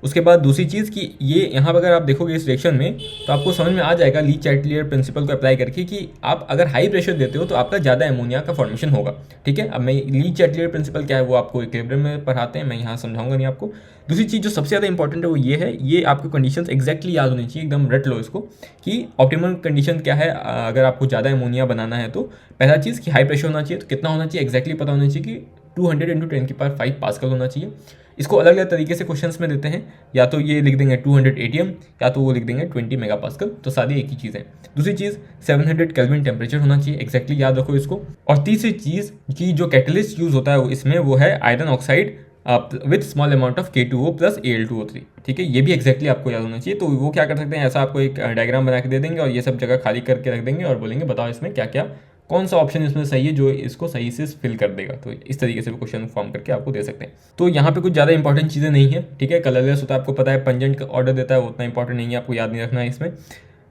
उसके बाद दूसरी चीज़ कि ये यहाँ पर अगर आप देखोगे इस रिएक्शन में, तो आपको समझ में आ जाएगा ली चैटलियर प्रिंसिपल को अप्लाई करके कि आप अगर हाई प्रेशर देते हो तो आपका ज़्यादा अमोनिया का फॉर्मेशन होगा, ठीक है। अब मैं ली चैटलियर प्रिंसिपल क्या है वो आपको इक्विलिब्रियम में पढ़ाते हैं, मैं यहाँ समझाऊंगा नहीं आपको। दूसरी चीज़ जो सबसे ज़्यादा इंपॉर्टेंट है वो ये है, ये आपको कंडीशंस एग्जैक्टली याद होनी चाहिए, एकदम रट लो इसको कि ऑप्टिमल कंडीशन क्या है अगर आपको ज़्यादा अमोनिया बनाना है। तो पहला चीज़ कि हाई प्रेशर होना चाहिए, तो कितना होना चाहिए एग्जैक्टली पता होना चाहिए कि 200 × 10⁵ पास्कल होना चाहिए। इसको अलग अलग तरीके से क्वेश्चंस में देते हैं, या तो ये लिख देंगे 200 ATM, या तो वो लिख देंगे 20 मेगापास्कल, तो सारी एक ही चीज़ है। दूसरी चीज़ 700 केल्विन टेम्परेचर होना चाहिए, एग्जैक्टली याद रखो इसको। और तीसरी चीज़ कि जो कैटलिस्ट यूज़ होता है इसमें वो है iron oxide with small amount of K2O plus Al2O3। ठीक है, ये भी एक्जैक्टली आपको याद होना चाहिए। तो वो क्या कर सकते हैं, ऐसा आपको एक डायग्राम बना के दे देंगे और ये सब जगह खाली करके रख देंगे और बोलेंगे बताओ इसमें क्या क्या, कौन सा ऑप्शन इसमें सही है जो इसको सही से फिल कर देगा। तो इस तरीके से वो क्वेश्चन फॉर्म करके आपको दे सकते हैं। तो यहाँ पे कुछ ज़्यादा इंपॉर्टेंट चीज़ें नहीं है। ठीक है, कलरलेस होता है, आपको पता है, पंजेंट ऑर्डर देता है, वो उतना इंपॉर्टेंट नहीं है, आपको याद नहीं रखना है इसमें।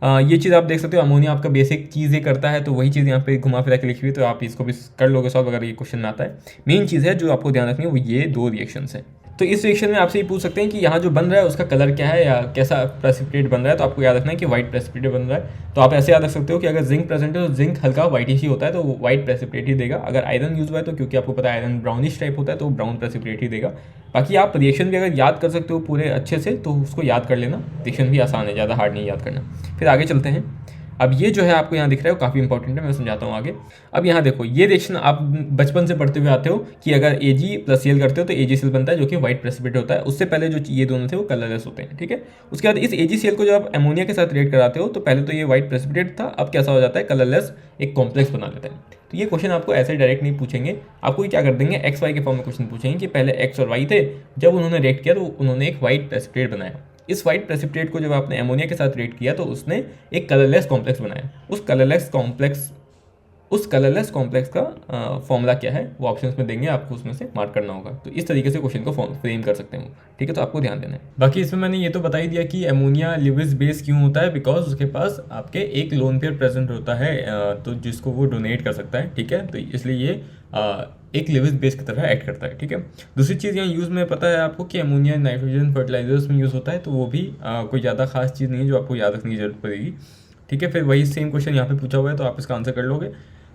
ये चीज़ आप देख सकते हो, अमोनिया आपका बेसिक चीज़ ये करता है, तो वही चीज़ यहाँ पे घुमा फिरा के लिखी हुई है, तो आप इसको भी कर लोगे सॉल्व अगर ये क्वेश्चन में आता है। मेन चीज़ है जो आपको ध्यान रखनी है वो ये 2 रिएक्शंस हैं। तो इस रिएक्शन में आपसे ये पूछ सकते हैं कि यहाँ जो बन रहा है उसका कलर क्या है या कैसा प्रेसिपिटेट बन रहा है। तो आपको याद रखना है कि व्हाइट प्रेसिपिटेट बन रहा है। तो आप ऐसे याद रख सकते हो कि अगर जिंक प्रेजेंट है तो जिंक हल्का व्हाइटिश ही होता है, तो वो व्हाइट प्रेसिपिटेट ही देगा। अगर आयरन यूज हुआ है तो क्योंकि आपको पता है आयरन ब्राउनिश टाइप होता है, तो ब्राउन प्रेसिपिटेट ही देगा। बाकी आप रिएक्शन भी अगर याद कर सकते हो पूरे अच्छे से तो उसको याद कर लेना, रिएक्शन भी आसान है, ज़्यादा हार्ड नहीं याद करना। फिर आगे चलते हैं। अब ये जो है आपको यहाँ दिख रहा है वो काफ़ी इंपॉर्टेंट है, मैं समझाता हूँ आगे। अब यहाँ देखो, ये रिएक्शन आप बचपन से पढ़ते हुए आते हो कि अगर Ag प्लस Cl करते हो तो AgCl बनता है जो कि व्हाइट प्रेसिपिटेट होता है। उससे पहले जो ये दोनों थे वो कलरलेस होते हैं। ठीक है, उसके बाद इस AgCl को जब आप अमोनिया के साथ रिएक्ट कराते हो तो पहले तो ये व्हाइट प्रेसिपिटेट था, अब कैसा हो जाता है, कलरलेस एक कॉम्प्लेक्स बना लेता है। तो ये क्वेश्चन आपको ऐसे डायरेक्ट नहीं पूछेंगे, आपको क्या कर देंगे, एक्स वाई के फॉर्म में क्वेश्चन पूछेंगे कि पहले एक्स और वाई थे, जब उन्होंने रिएक्ट किया तो उन्होंने एक व्हाइट प्रेसिपिटेट बनाया। इस व्हाइट प्रेसिपिटेट को जब आपने अमोनिया के साथ रिएक्ट किया तो उसने एक कलरलेस कॉम्प्लेक्स बनाया। उस कलरलेस कॉम्प्लेक्स का फॉर्मूला क्या है वो ऑप्शंस में देंगे, आपको उसमें से मार्क करना होगा। तो इस तरीके से क्वेश्चन को फ्रेम कर सकते हैं। ठीक है, तो आपको ध्यान देना है। बाकी इसमें मैंने ये तो बता ही दिया कि अमोनिया लिविस बेस क्यों होता है, बिकॉज उसके पास आपके एक लोन पेयर प्रेजेंट होता है, तो जिसको वो डोनेट कर सकता है। ठीक है, तो इसलिए ये एक लिविस बेस की तरह एक्ट करता है। ठीक है, दूसरी चीज़ यहाँ यूज़ में पता है आपको कि अमोनिया नाइट्रोजन फर्टिलाइजर्स में यूज़ होता है, तो वो भी कोई ज़्यादा खास चीज़ नहीं है जो आपको याद रखने की जरूरत पड़ेगी। ठीक है, फिर वही सेम क्वेश्चन यहाँ पे पूछा हुआ है तो आप इसका आंसर कर लोगे।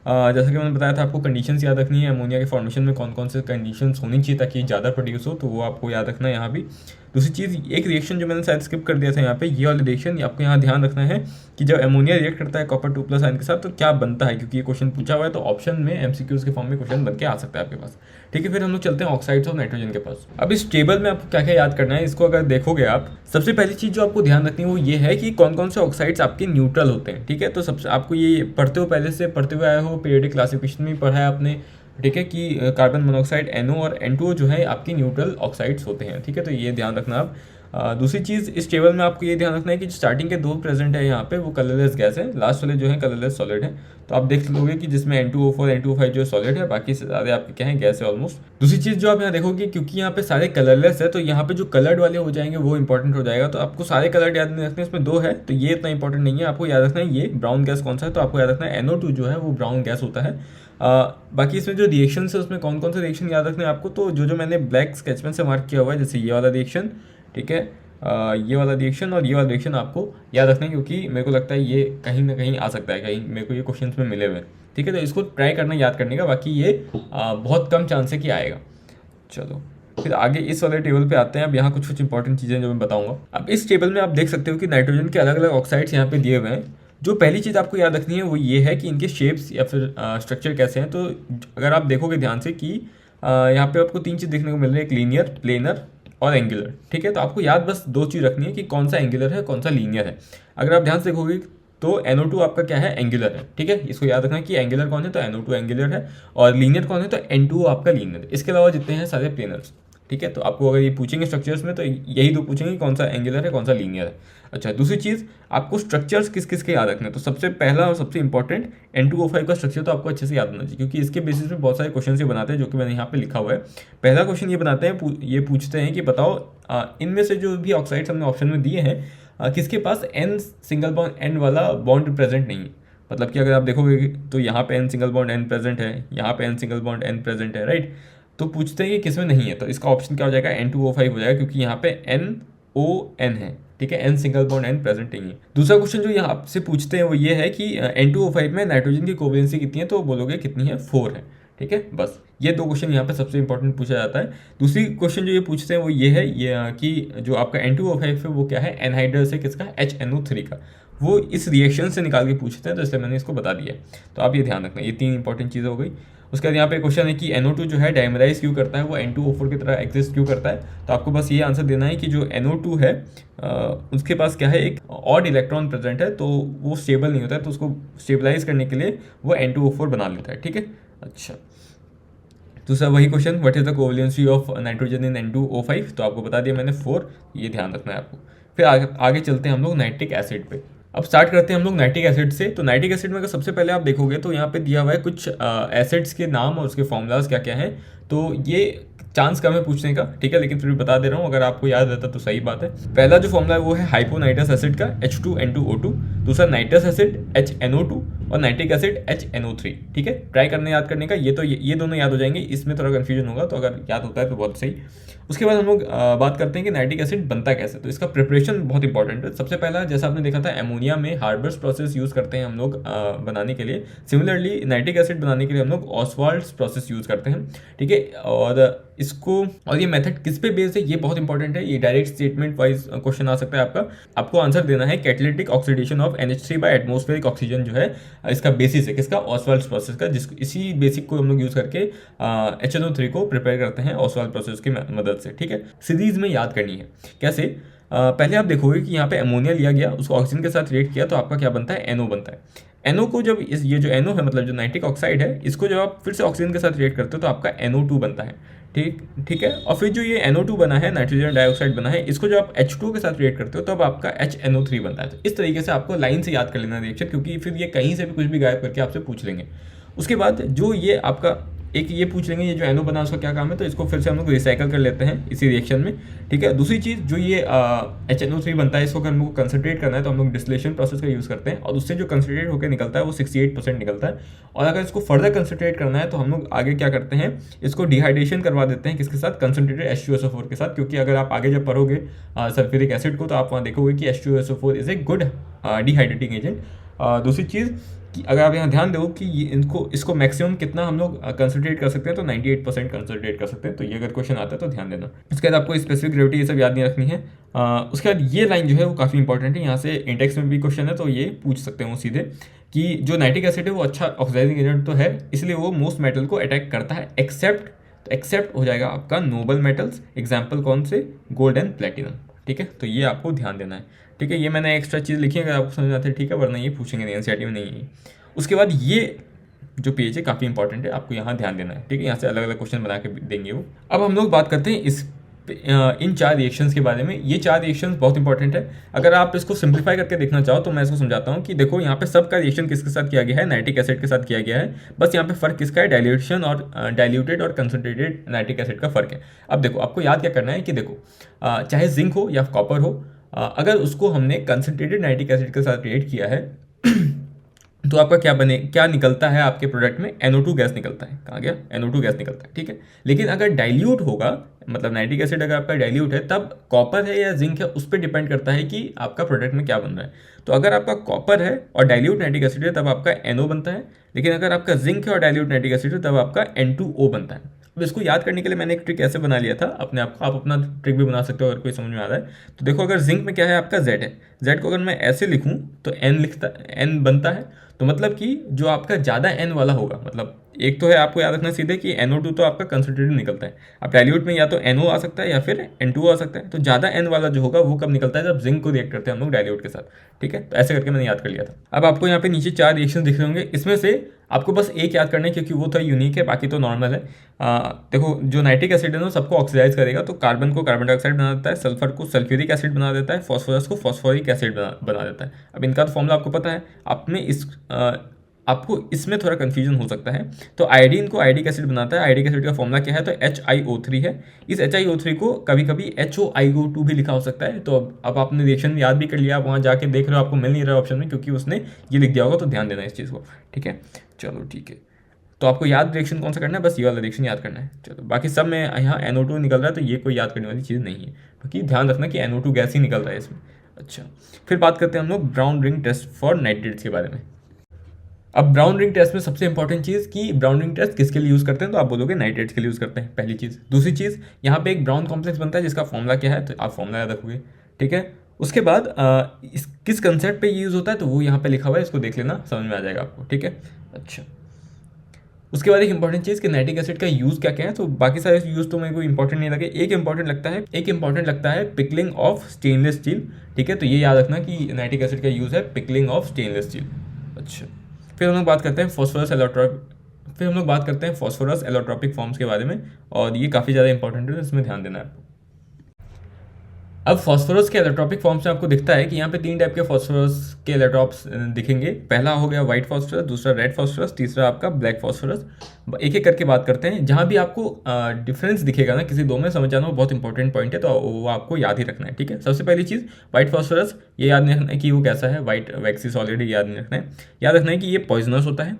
जैसा कि मैंने बताया था आपको कंडीशंस याद रखनी है, अमोनिया के फॉर्मेशन में कौन कौन से कंडीशंस होनी चाहिए ताकि ज़्यादा प्रोड्यूस हो, तो वो आपको याद रखना है यहाँ भी। दूसरी चीज़, एक रिएक्शन जो मैंने शायद स्किप कर दिया था यहाँ पे, ये वाला रिएक्शन आपको यहाँ ध्यान रखना है कि जब अमोनिया रिएक्ट करता है कॉपर 2+ आयन के साथ तो क्या बनता है, क्योंकि ये क्वेश्चन पूछा हुआ है तो ऑप्शन में एमसीक्यूज के फॉर्म में क्वेश्चन बन के आ सकता है आपके पास। ठीक है, फिर हम लोग चलते हैं ऑक्साइड्स ऑफ नाइट्रोजन के पास। अब इस टेबल में आपको क्या क्या याद करना है, इसको अगर देखोगे आप, सबसे पहली चीज़ जो आपको ध्यान रखनी है वो ये है कि कौन कौन से ऑक्साइड्स आपके न्यूट्रल होते हैं। ठीक है, तो सबसे आपको ये पढ़ते हो, पहले से पढ़ते हुए आए हो, पीरियोडिक क्लासिफिकेशन में पढ़ा है आपने। ठीक है, कि कार्बन मोनोऑक्साइड NO और N2O जो है आपकी न्यूट्रल ऑक्साइड्स होते हैं। ठीक है, तो ये ध्यान रखना आप। दूसरी चीज़, इस टेबल में आपको ये ध्यान रखना है कि जो स्टार्टिंग के 2 प्रेजेंट है यहाँ पे वो कलरलेस गैस है, लास्ट वाले जो है कलरलेस सॉलिड है। तो आप देख लोगे कि जिसमें N2O4 N2O5 जो सॉलिड है, बाकी से ज़्यादा आपके क्या है, गैस है ऑलमोस्ट। दूसरी चीज़ जो आप यहाँ देखोगे, क्योंकि यहाँ पे सारे कलरलेस है तो यहाँ पे जो कलर्ड वाले हो जाएंगे वो इंपॉर्टेंट हो जाएगा। तो आपको सारे कलर्ड याद नहीं रखने, इसमें 2 है तो ये इतना इंपॉर्टेंट नहीं है। आपको याद रखना है ये ब्राउन गैस कौन सा है, तो आपको याद रखना है NO2 जो है वो ब्राउन गैस होता है। बाकी इसमें जो रिएक्शन है उसमें कौन कौन से रिएक्शन याद रखने हैं आपको, तो जो मैंने ब्लैक स्केच पेन से मार्क किया हुआ है, जैसे ये वाला रिएक्शन, ठीक है, ये वाला रिएक्शन और ये वाला रिएक्शन आपको याद रखना है, क्योंकि मेरे को लगता है ये कहीं ना कहीं आ सकता है, कहीं मेरे को ये क्वेश्चन में मिले हुए। ठीक है, तो इसको ट्राई करना याद करने का, बाकी ये बहुत कम चांस है कि आएगा। चलो फिर आगे इस वाले टेबल पे आते हैं। अब यहाँ कुछ इंपॉर्टेंट चीज़ें जो मैं बताऊंगा। अब इस टेबल में आप देख सकते हो कि नाइट्रोजन के अलग अलग ऑक्साइड्स यहाँ पे दिए हुए हैं। जो पहली चीज़ आपको याद रखनी है वो ये है कि इनके शेप्स या फिर स्ट्रक्चर कैसे हैं। तो अगर आप देखोगे ध्यान से कि यहाँ पे आपको 3 चीज़ देखने को मिल रही है, एक लीनियर, प्लेनर और एंगुलर। ठीक है, तो आपको याद बस 2 चीज़ रखनी है कि कौन सा एंगुलर है कौन सा लीनियर है। अगर आप ध्यान से देखोगे तो NO2 आपका क्या है, एंगुलर है। ठीक है, इसको याद रखना कि एंगुलर कौन है, तो NO2 एंगुलर है, और लीनियर कौन है, तो N2O आपका लीनियर है। इसके अलावा जितने हैं सारे प्लेनर्स। ठीक है, तो आपको अगर ये पूछेंगे स्ट्रक्चर्स में तो यही 2 पूछेंगे, कौन सा एंगुलर है कौन सा लीनियर है। अच्छा, दूसरी चीज़, आपको स्ट्रक्चर्स किस किस के याद रखने हैं। तो सबसे पहला और सबसे इंपॉर्टेंट N2O5 का स्ट्रक्चर तो आपको अच्छे से याद होना चाहिए, क्योंकि इसके बेसिस पे बहुत सारे क्वेश्चन ये बनाते हैं, जो कि मैंने यहाँ पे लिखा हुआ है। पहला क्वेश्चन ये बनाते हैं, ये पूछते हैं कि बताओ इनमें से जो भी ऑक्साइड्स हमने ऑप्शन में दिए हैं किसके पास N सिंगल बॉन्ड N वाला बॉन्ड प्रेजेंट नहीं है। मतलब कि अगर आप देखोगे तो यहाँ पे N single bond N present है, यहाँ पे N single bond N present है, राइट। तो पूछते हैं कि किसमें नहीं है, तो इसका ऑप्शन क्या हो जाएगा, N2O5 हो जाएगा, क्योंकि यहाँ पे NON है। ठीक है, N single bond N present नहीं है। दूसरा क्वेश्चन जो यहाँ आपसे पूछते हैं वो ये है कि N2O5 में नाइट्रोजन की कोवेलेंसी कितनी है, तो बोलोगे कितनी है, 4 है। ठीक है, बस ये 2 क्वेश्चन यहाँ पे सबसे इंपॉर्टेंट पूछा जाता है। दूसरी क्वेश्चन जो ये पूछते हैं वो ये है कि जो आपका N2O5 है वो क्या है, एनहाइड्रस है किसका, HNO3 का। वो इस रिएक्शन से निकाल के पूछते हैं, तो इसलिए मैंने इसको बता दिया। तो आप ये ध्यान रखना, ये 3 इंपॉर्टेंट चीज़ें हो गई। उसके बाद यहाँ पे क्वेश्चन है कि NO2 जो है डायमराइज क्यों करता है, वो N2O4 की तरह एग्जिस्ट क्यों करता है। तो आपको बस ये आंसर देना है कि जो NO2 है उसके पास क्या है, एक ऑड इलेक्ट्रॉन प्रेजेंट है, तो वो स्टेबल नहीं होता है, तो उसको स्टेबलाइज करने के लिए वो N2O4 बना लेता है। ठीक है, अच्छा दूसरा वही question, what is the covalency of nitrogen in N2O5, तो आपको बता दिया मैंने 4, ये ध्यान रखना है आपको। फिर आगे चलते हैं हम लोग नाइट्रिक एसिड पे। अब स्टार्ट करते हैं हम लोग नाइट्रिक एसिड से। तो नाइट्रिक एसिड में अगर सबसे पहले आप देखोगे तो यहाँ पे दिया हुआ है कुछ एसिड्स के नाम और उसके फॉर्मूलाज क्या क्या हैं। तो ये चांस कम है पूछने का, ठीक है, लेकिन फिर भी बता दे रहा हूँ, अगर आपको याद रहता तो सही बात है। पहला जो फॉर्मूला है वो है हाइपोनाइट्रस एसिड का H2N2O2, दूसरा नाइट्रस एसिड HNO2 और नाइट्रिक एसिड HNO3, ठीक है। ट्राई करने याद करने का, ये दोनों याद हो जाएंगे, इसमें थोड़ा कन्फ्यूजन होगा, तो अगर याद होता है तो बहुत सही। उसके बाद हम लोग बात करते हैं कि नाइट्रिक एसिड बनता कैसे। तो इसका प्रिपरेशन बहुत इंपॉर्टेंट है। सबसे पहला जैसा आपने देखा था एमोनिया में हार्बर्स प्रोसेस यूज़ करते हैं हम लोग बनाने के लिए। सिमिलरली नाइट्रिक एसिड बनाने के लिए हम लोग ऑसवाल्ड्स प्रोसेस यूज़ करते हैं, ठीक है। और ये मेथड किस पे बेस्ड है, ये बहुत इंपॉर्टेंट है। ये डायरेक्ट स्टेटमेंट वाइज क्वेश्चन आ सकता है आपका। आपको आंसर देना है catalytic oxidation of NH3 by atmospheric oxygen जो है इसका बेसिस है किसका, ऑसवाल्ड्स प्रोसेस का, जिसको इसी बेसिक को हम लोग यूज़ करके HNO3 को प्रिपेयर करते हैं ऑसवाल्ड प्रोसेस की मदद से, ठीक है। सीरीज में याद करनी है कैसे। पहले आप देखोगे कि यहाँ पे अमोनिया लिया गया, उसको ऑक्सीजन के साथ रिएक्ट किया तो आपका क्या बनता है, NO बनता है। NO को जब ये जो NO है मतलब जो नाइट्रिक ऑक्साइड है, इसको जब आप फिर से ऑक्सीजन के साथ रिएक्ट करते हो तो आपका NO2 बनता है, ठीक है। और फिर जो ये NO2 बना है, नाइट्रोजन डाइऑक्साइड बना है, इसको जब आप H2 के साथ रिएक्ट करते हो तो अब आपका HNO3 बनता है। तो इस तरीके से आपको लाइन से याद कर लेना रिएक्शन, क्योंकि फिर ये कहीं से भी कुछ भी गायब करके आपसे पूछ लेंगे। उसके बाद जो ये आपका एक ये पूछ लेंगे ये जो NO बना उसका क्या काम है, तो इसको फिर से हम लोग रिसाइकल कर लेते हैं इसी रिएक्शन में, ठीक है। दूसरी चीज़ जो ये HNO3 बनता है, इसको अगर हमको कंसनट्रेट करना है तो हम लोग डिस्टिलेशन प्रोसेस का यूज़ करते हैं, और उससे जो कंसनट्रेट होकर निकलता है वो 68% निकलता है। और अगर इसको फर्दर कंसनट्रेट करना है तो हम लोग आगे क्या करते हैं, इसको डिहाइड्रेशन करवा देते हैं किसके साथ, कंसनट्रेटेड H2SO4 के साथ, क्योंकि अगर आप आगे जब पढ़ोगे सल्फ्यूरिक एसिड को तो आप वहाँ देखोगे कि H2SO4 is a good dehydrating agent. दूसरी चीज़ कि अगर आप यहाँ ध्यान दो कि इसको मैक्सिमम कितना हम लोग कंसनट्रेट कर सकते हैं, तो 98% कंसनट्रेट कर सकते हैं। तो ये अगर क्वेश्चन आता है तो ध्यान देना। उसके बाद आपको स्पेसिफिक ग्रेविटी ये सब याद नहीं रखनी है। उसके बाद ये लाइन जो है वो काफ़ी इंपॉर्टेंट है, यहाँ से इंडेक्स में भी क्वेश्चन है तो ये पूछ सकते हैं सीधे कि जो नाइट्रिक एसिड है वो अच्छा ऑक्सीडाइजिंग एजेंट तो है, इसलिए वो मोस्ट मेटल को अटैक करता है एक्सेप्ट हो जाएगा आपका नोबल मेटल्स। एग्जाम्पल कौन से, गोल्ड एंड प्लेटिनम, ठीक है। तो ये आपको ध्यान देना है, ठीक है। ये मैंने एक्स्ट्रा चीज़ लिखी है, अगर आपको समझ में आती है ठीक है, वरना ये पूछेंगे नहीं, NCERT में नहीं है। उसके बाद ये जो पेज है काफ़ी इंपॉर्टेंट है, आपको यहाँ ध्यान देना है, ठीक है। यहाँ से अलग अलग क्वेश्चन बना के देंगे वो। अब हम लोग बात करते हैं इन 4 रिएक्शंस के बारे में। ये 4 रिएक्शंस बहुत इंपॉर्टेंट है। अगर आप इसको सिंप्लीफाई करके देखना चाहो तो मैं इसको समझाता हूँ कि देखो यहाँ पे सबका रिएक्शन किसके साथ किया गया है, नाइट्रिक एसिड के साथ किया गया है। बस यहाँ पे फर्क किसका है, डाइल्यूटेड और कंसनट्रेटेड नाइट्रिक एसिड का फर्क है। अब देखो आपको याद क्या करना है कि देखो चाहे जिंक हो या कॉपर हो, अगर उसको हमने कंसनट्रेटेड नाइट्रिक एसिड के साथ रिएक्ट किया है तो आपका क्या निकलता है, आपके प्रोडक्ट में NO2 गैस निकलता है। कहाँ गया, NO2 गैस निकलता है, ठीक है। लेकिन अगर डाइल्यूट होगा, मतलब नाइट्रिक एसिड अगर आपका डाइल्यूट है, तब कॉपर है या जिंक है उस पर डिपेंड करता है कि आपका प्रोडक्ट में क्या बन रहा है। तो अगर आपका कॉपर है और डाइल्यूट नाइट्रिक एसिड है तब आपका NO बनता है, लेकिन अगर आपका जिंक है और डाइल्यूट नाइट्रिक एसिड है तब आपका N2O बनता है। अब इसको याद करने के लिए मैंने एक ट्रिक ऐसे बना लिया था अपने आप को, आप अपना ट्रिक भी बना सकते हो अगर कोई समझ में आ रहा है। तो देखो अगर जिंक में क्या है, आपका Z है, Z को अगर मैं ऐसे लिखूँ तो N बनता है। तो मतलब कि जो आपका ज़्यादा N वाला होगा, मतलब एक तो है आपको याद रखना सीधे कि NO2 तो आपका कंसनट्रेटेड निकलता है। अब डाइल्यूट में या तो NO आ सकता है या फिर N2 आ सकता है। तो ज़्यादा N वाला जो होगा वो कब निकलता है, जब जिंक को रिएक्ट करते हैं हम लोग डाइल्यूट के साथ, ठीक है। तो ऐसे करके मैंने याद कर लिया था। अब आपको यहाँ पे नीचे 4 रिएक्शन दिख रहे होंगे, इसमें से आपको बस एक याद करना है क्योंकि वो थोड़ा यूनिक है, बाकी तो नॉर्मल है। देखो जो नाइट्रिक एसिड है ना सबको ऑक्सीडाइज करेगा, तो कार्बन को कार्बन डाइऑक्साइड बना देता है, सल्फर को सल्फ्यूरिक एसिड बना देता है, फॉस्फोरस को फॉस्फोरिक एसिड बना देता है। अब इनका तो फॉर्मूला आपको पता है, आपको इसमें थोड़ा कन्फ्यूजन हो सकता है। तो आयोडीन को आयोडिक एसिड बनाता है, आयोडिक एसिड का फॉर्मूला क्या है, तो HiO3 है। इस HiO3 को कभी कभी HOiO2 भी लिखा हो सकता है। तो अब आपने रिएक्शन याद भी कर लिया, आप वहाँ जाके देख रहे हो, आपको मिल नहीं रहा ऑप्शन में क्योंकि उसने ये लिख दिया होगा, तो ध्यान देना इस चीज़ को, ठीक है। चलो ठीक है, तो आपको याद रिएक्शन कौन सा करना है, बस ये वाला रिएक्शन याद करना है। चलो बाकी सब में यहाँ NO2 निकल रहा है तो ये कोई याद करने वाली चीज़ नहीं है, बाकी ध्यान रखना कि NO2 गैस ही निकल रहा है इसमें। अच्छा, फिर बात करते हैं हम लोग brown ring test for nitrates के बारे में। अब ब्राउन रिंग टेस्ट में सबसे इंपॉर्टेंट चीज़ कि ब्राउन रिंग टेस्ट किसके लिए यूज़ करते हैं, तो आप बोलोगे नाइट्रेट्स के लिए यूज़ करते हैं, पहली चीज़। दूसरी चीज़, यहाँ पे एक ब्राउन कॉम्प्लेक्स बनता है जिसका फॉर्मूला क्या है, तो आप फॉर्मूला याद रखोगे, ठीक है। उसके बाद किस कंसेप्ट पे यूज़ होता है तो वो यहाँ पे लिखा हुआ है, इसको देख लेना, समझ में आ जाएगा आपको, ठीक है। अच्छा, उसके बाद एक इंपॉर्टेंट चीज़ कि नाइट्रिक एसिड का यूज़ क्या क्या है, तो बाकी सारे यूज़ तो मेरे को इंपॉर्टेंट नहीं लगे। एक इंपॉर्टेंट लगता है पिकलिंग ऑफ स्टेनलेस स्टील, ठीक है। तो ये याद रखना कि नाइट्रिक एसिड का यूज़ है पिकलिंग ऑफ स्टेनलेस स्टील। अच्छा, फिर हम लोग बात करते हैं फिर हम लोग बात करते हैं फॉस्फोरस एलोट्रॉपिक फॉर्म्स के बारे में, और ये काफ़ी ज़्यादा इंपॉर्टेंट है, इसमें ध्यान देना है आपको। अब फॉस्फोरस के एलोट्रॉपिक फॉर्म्स में आपको दिखता है कि यहाँ पे 3 टाइप के फॉस्फोरस के एलोट्रॉप्स दिखेंगे। पहला हो गया व्हाइट फॉस्फोरस, दूसरा रेड फॉस्फोरस, तीसरा आपका ब्लैक फॉस्फोरस। एक एक करके बात करते हैं। जहाँ भी आपको डिफरेंस दिखेगा ना किसी दो में, समझ जाना वो बहुत इंपॉर्टेंट पॉइंट है, तो वो आपको याद ही रखना है, ठीक है। सबसे पहली चीज़ व्हाइट फॉस्फोरस, ये याद नहीं रखना है कि वो कैसा है, व्हाइट वैक्सी सॉलिड याद नहीं रखना है। याद रखना है कि ये पॉइजनस होता है,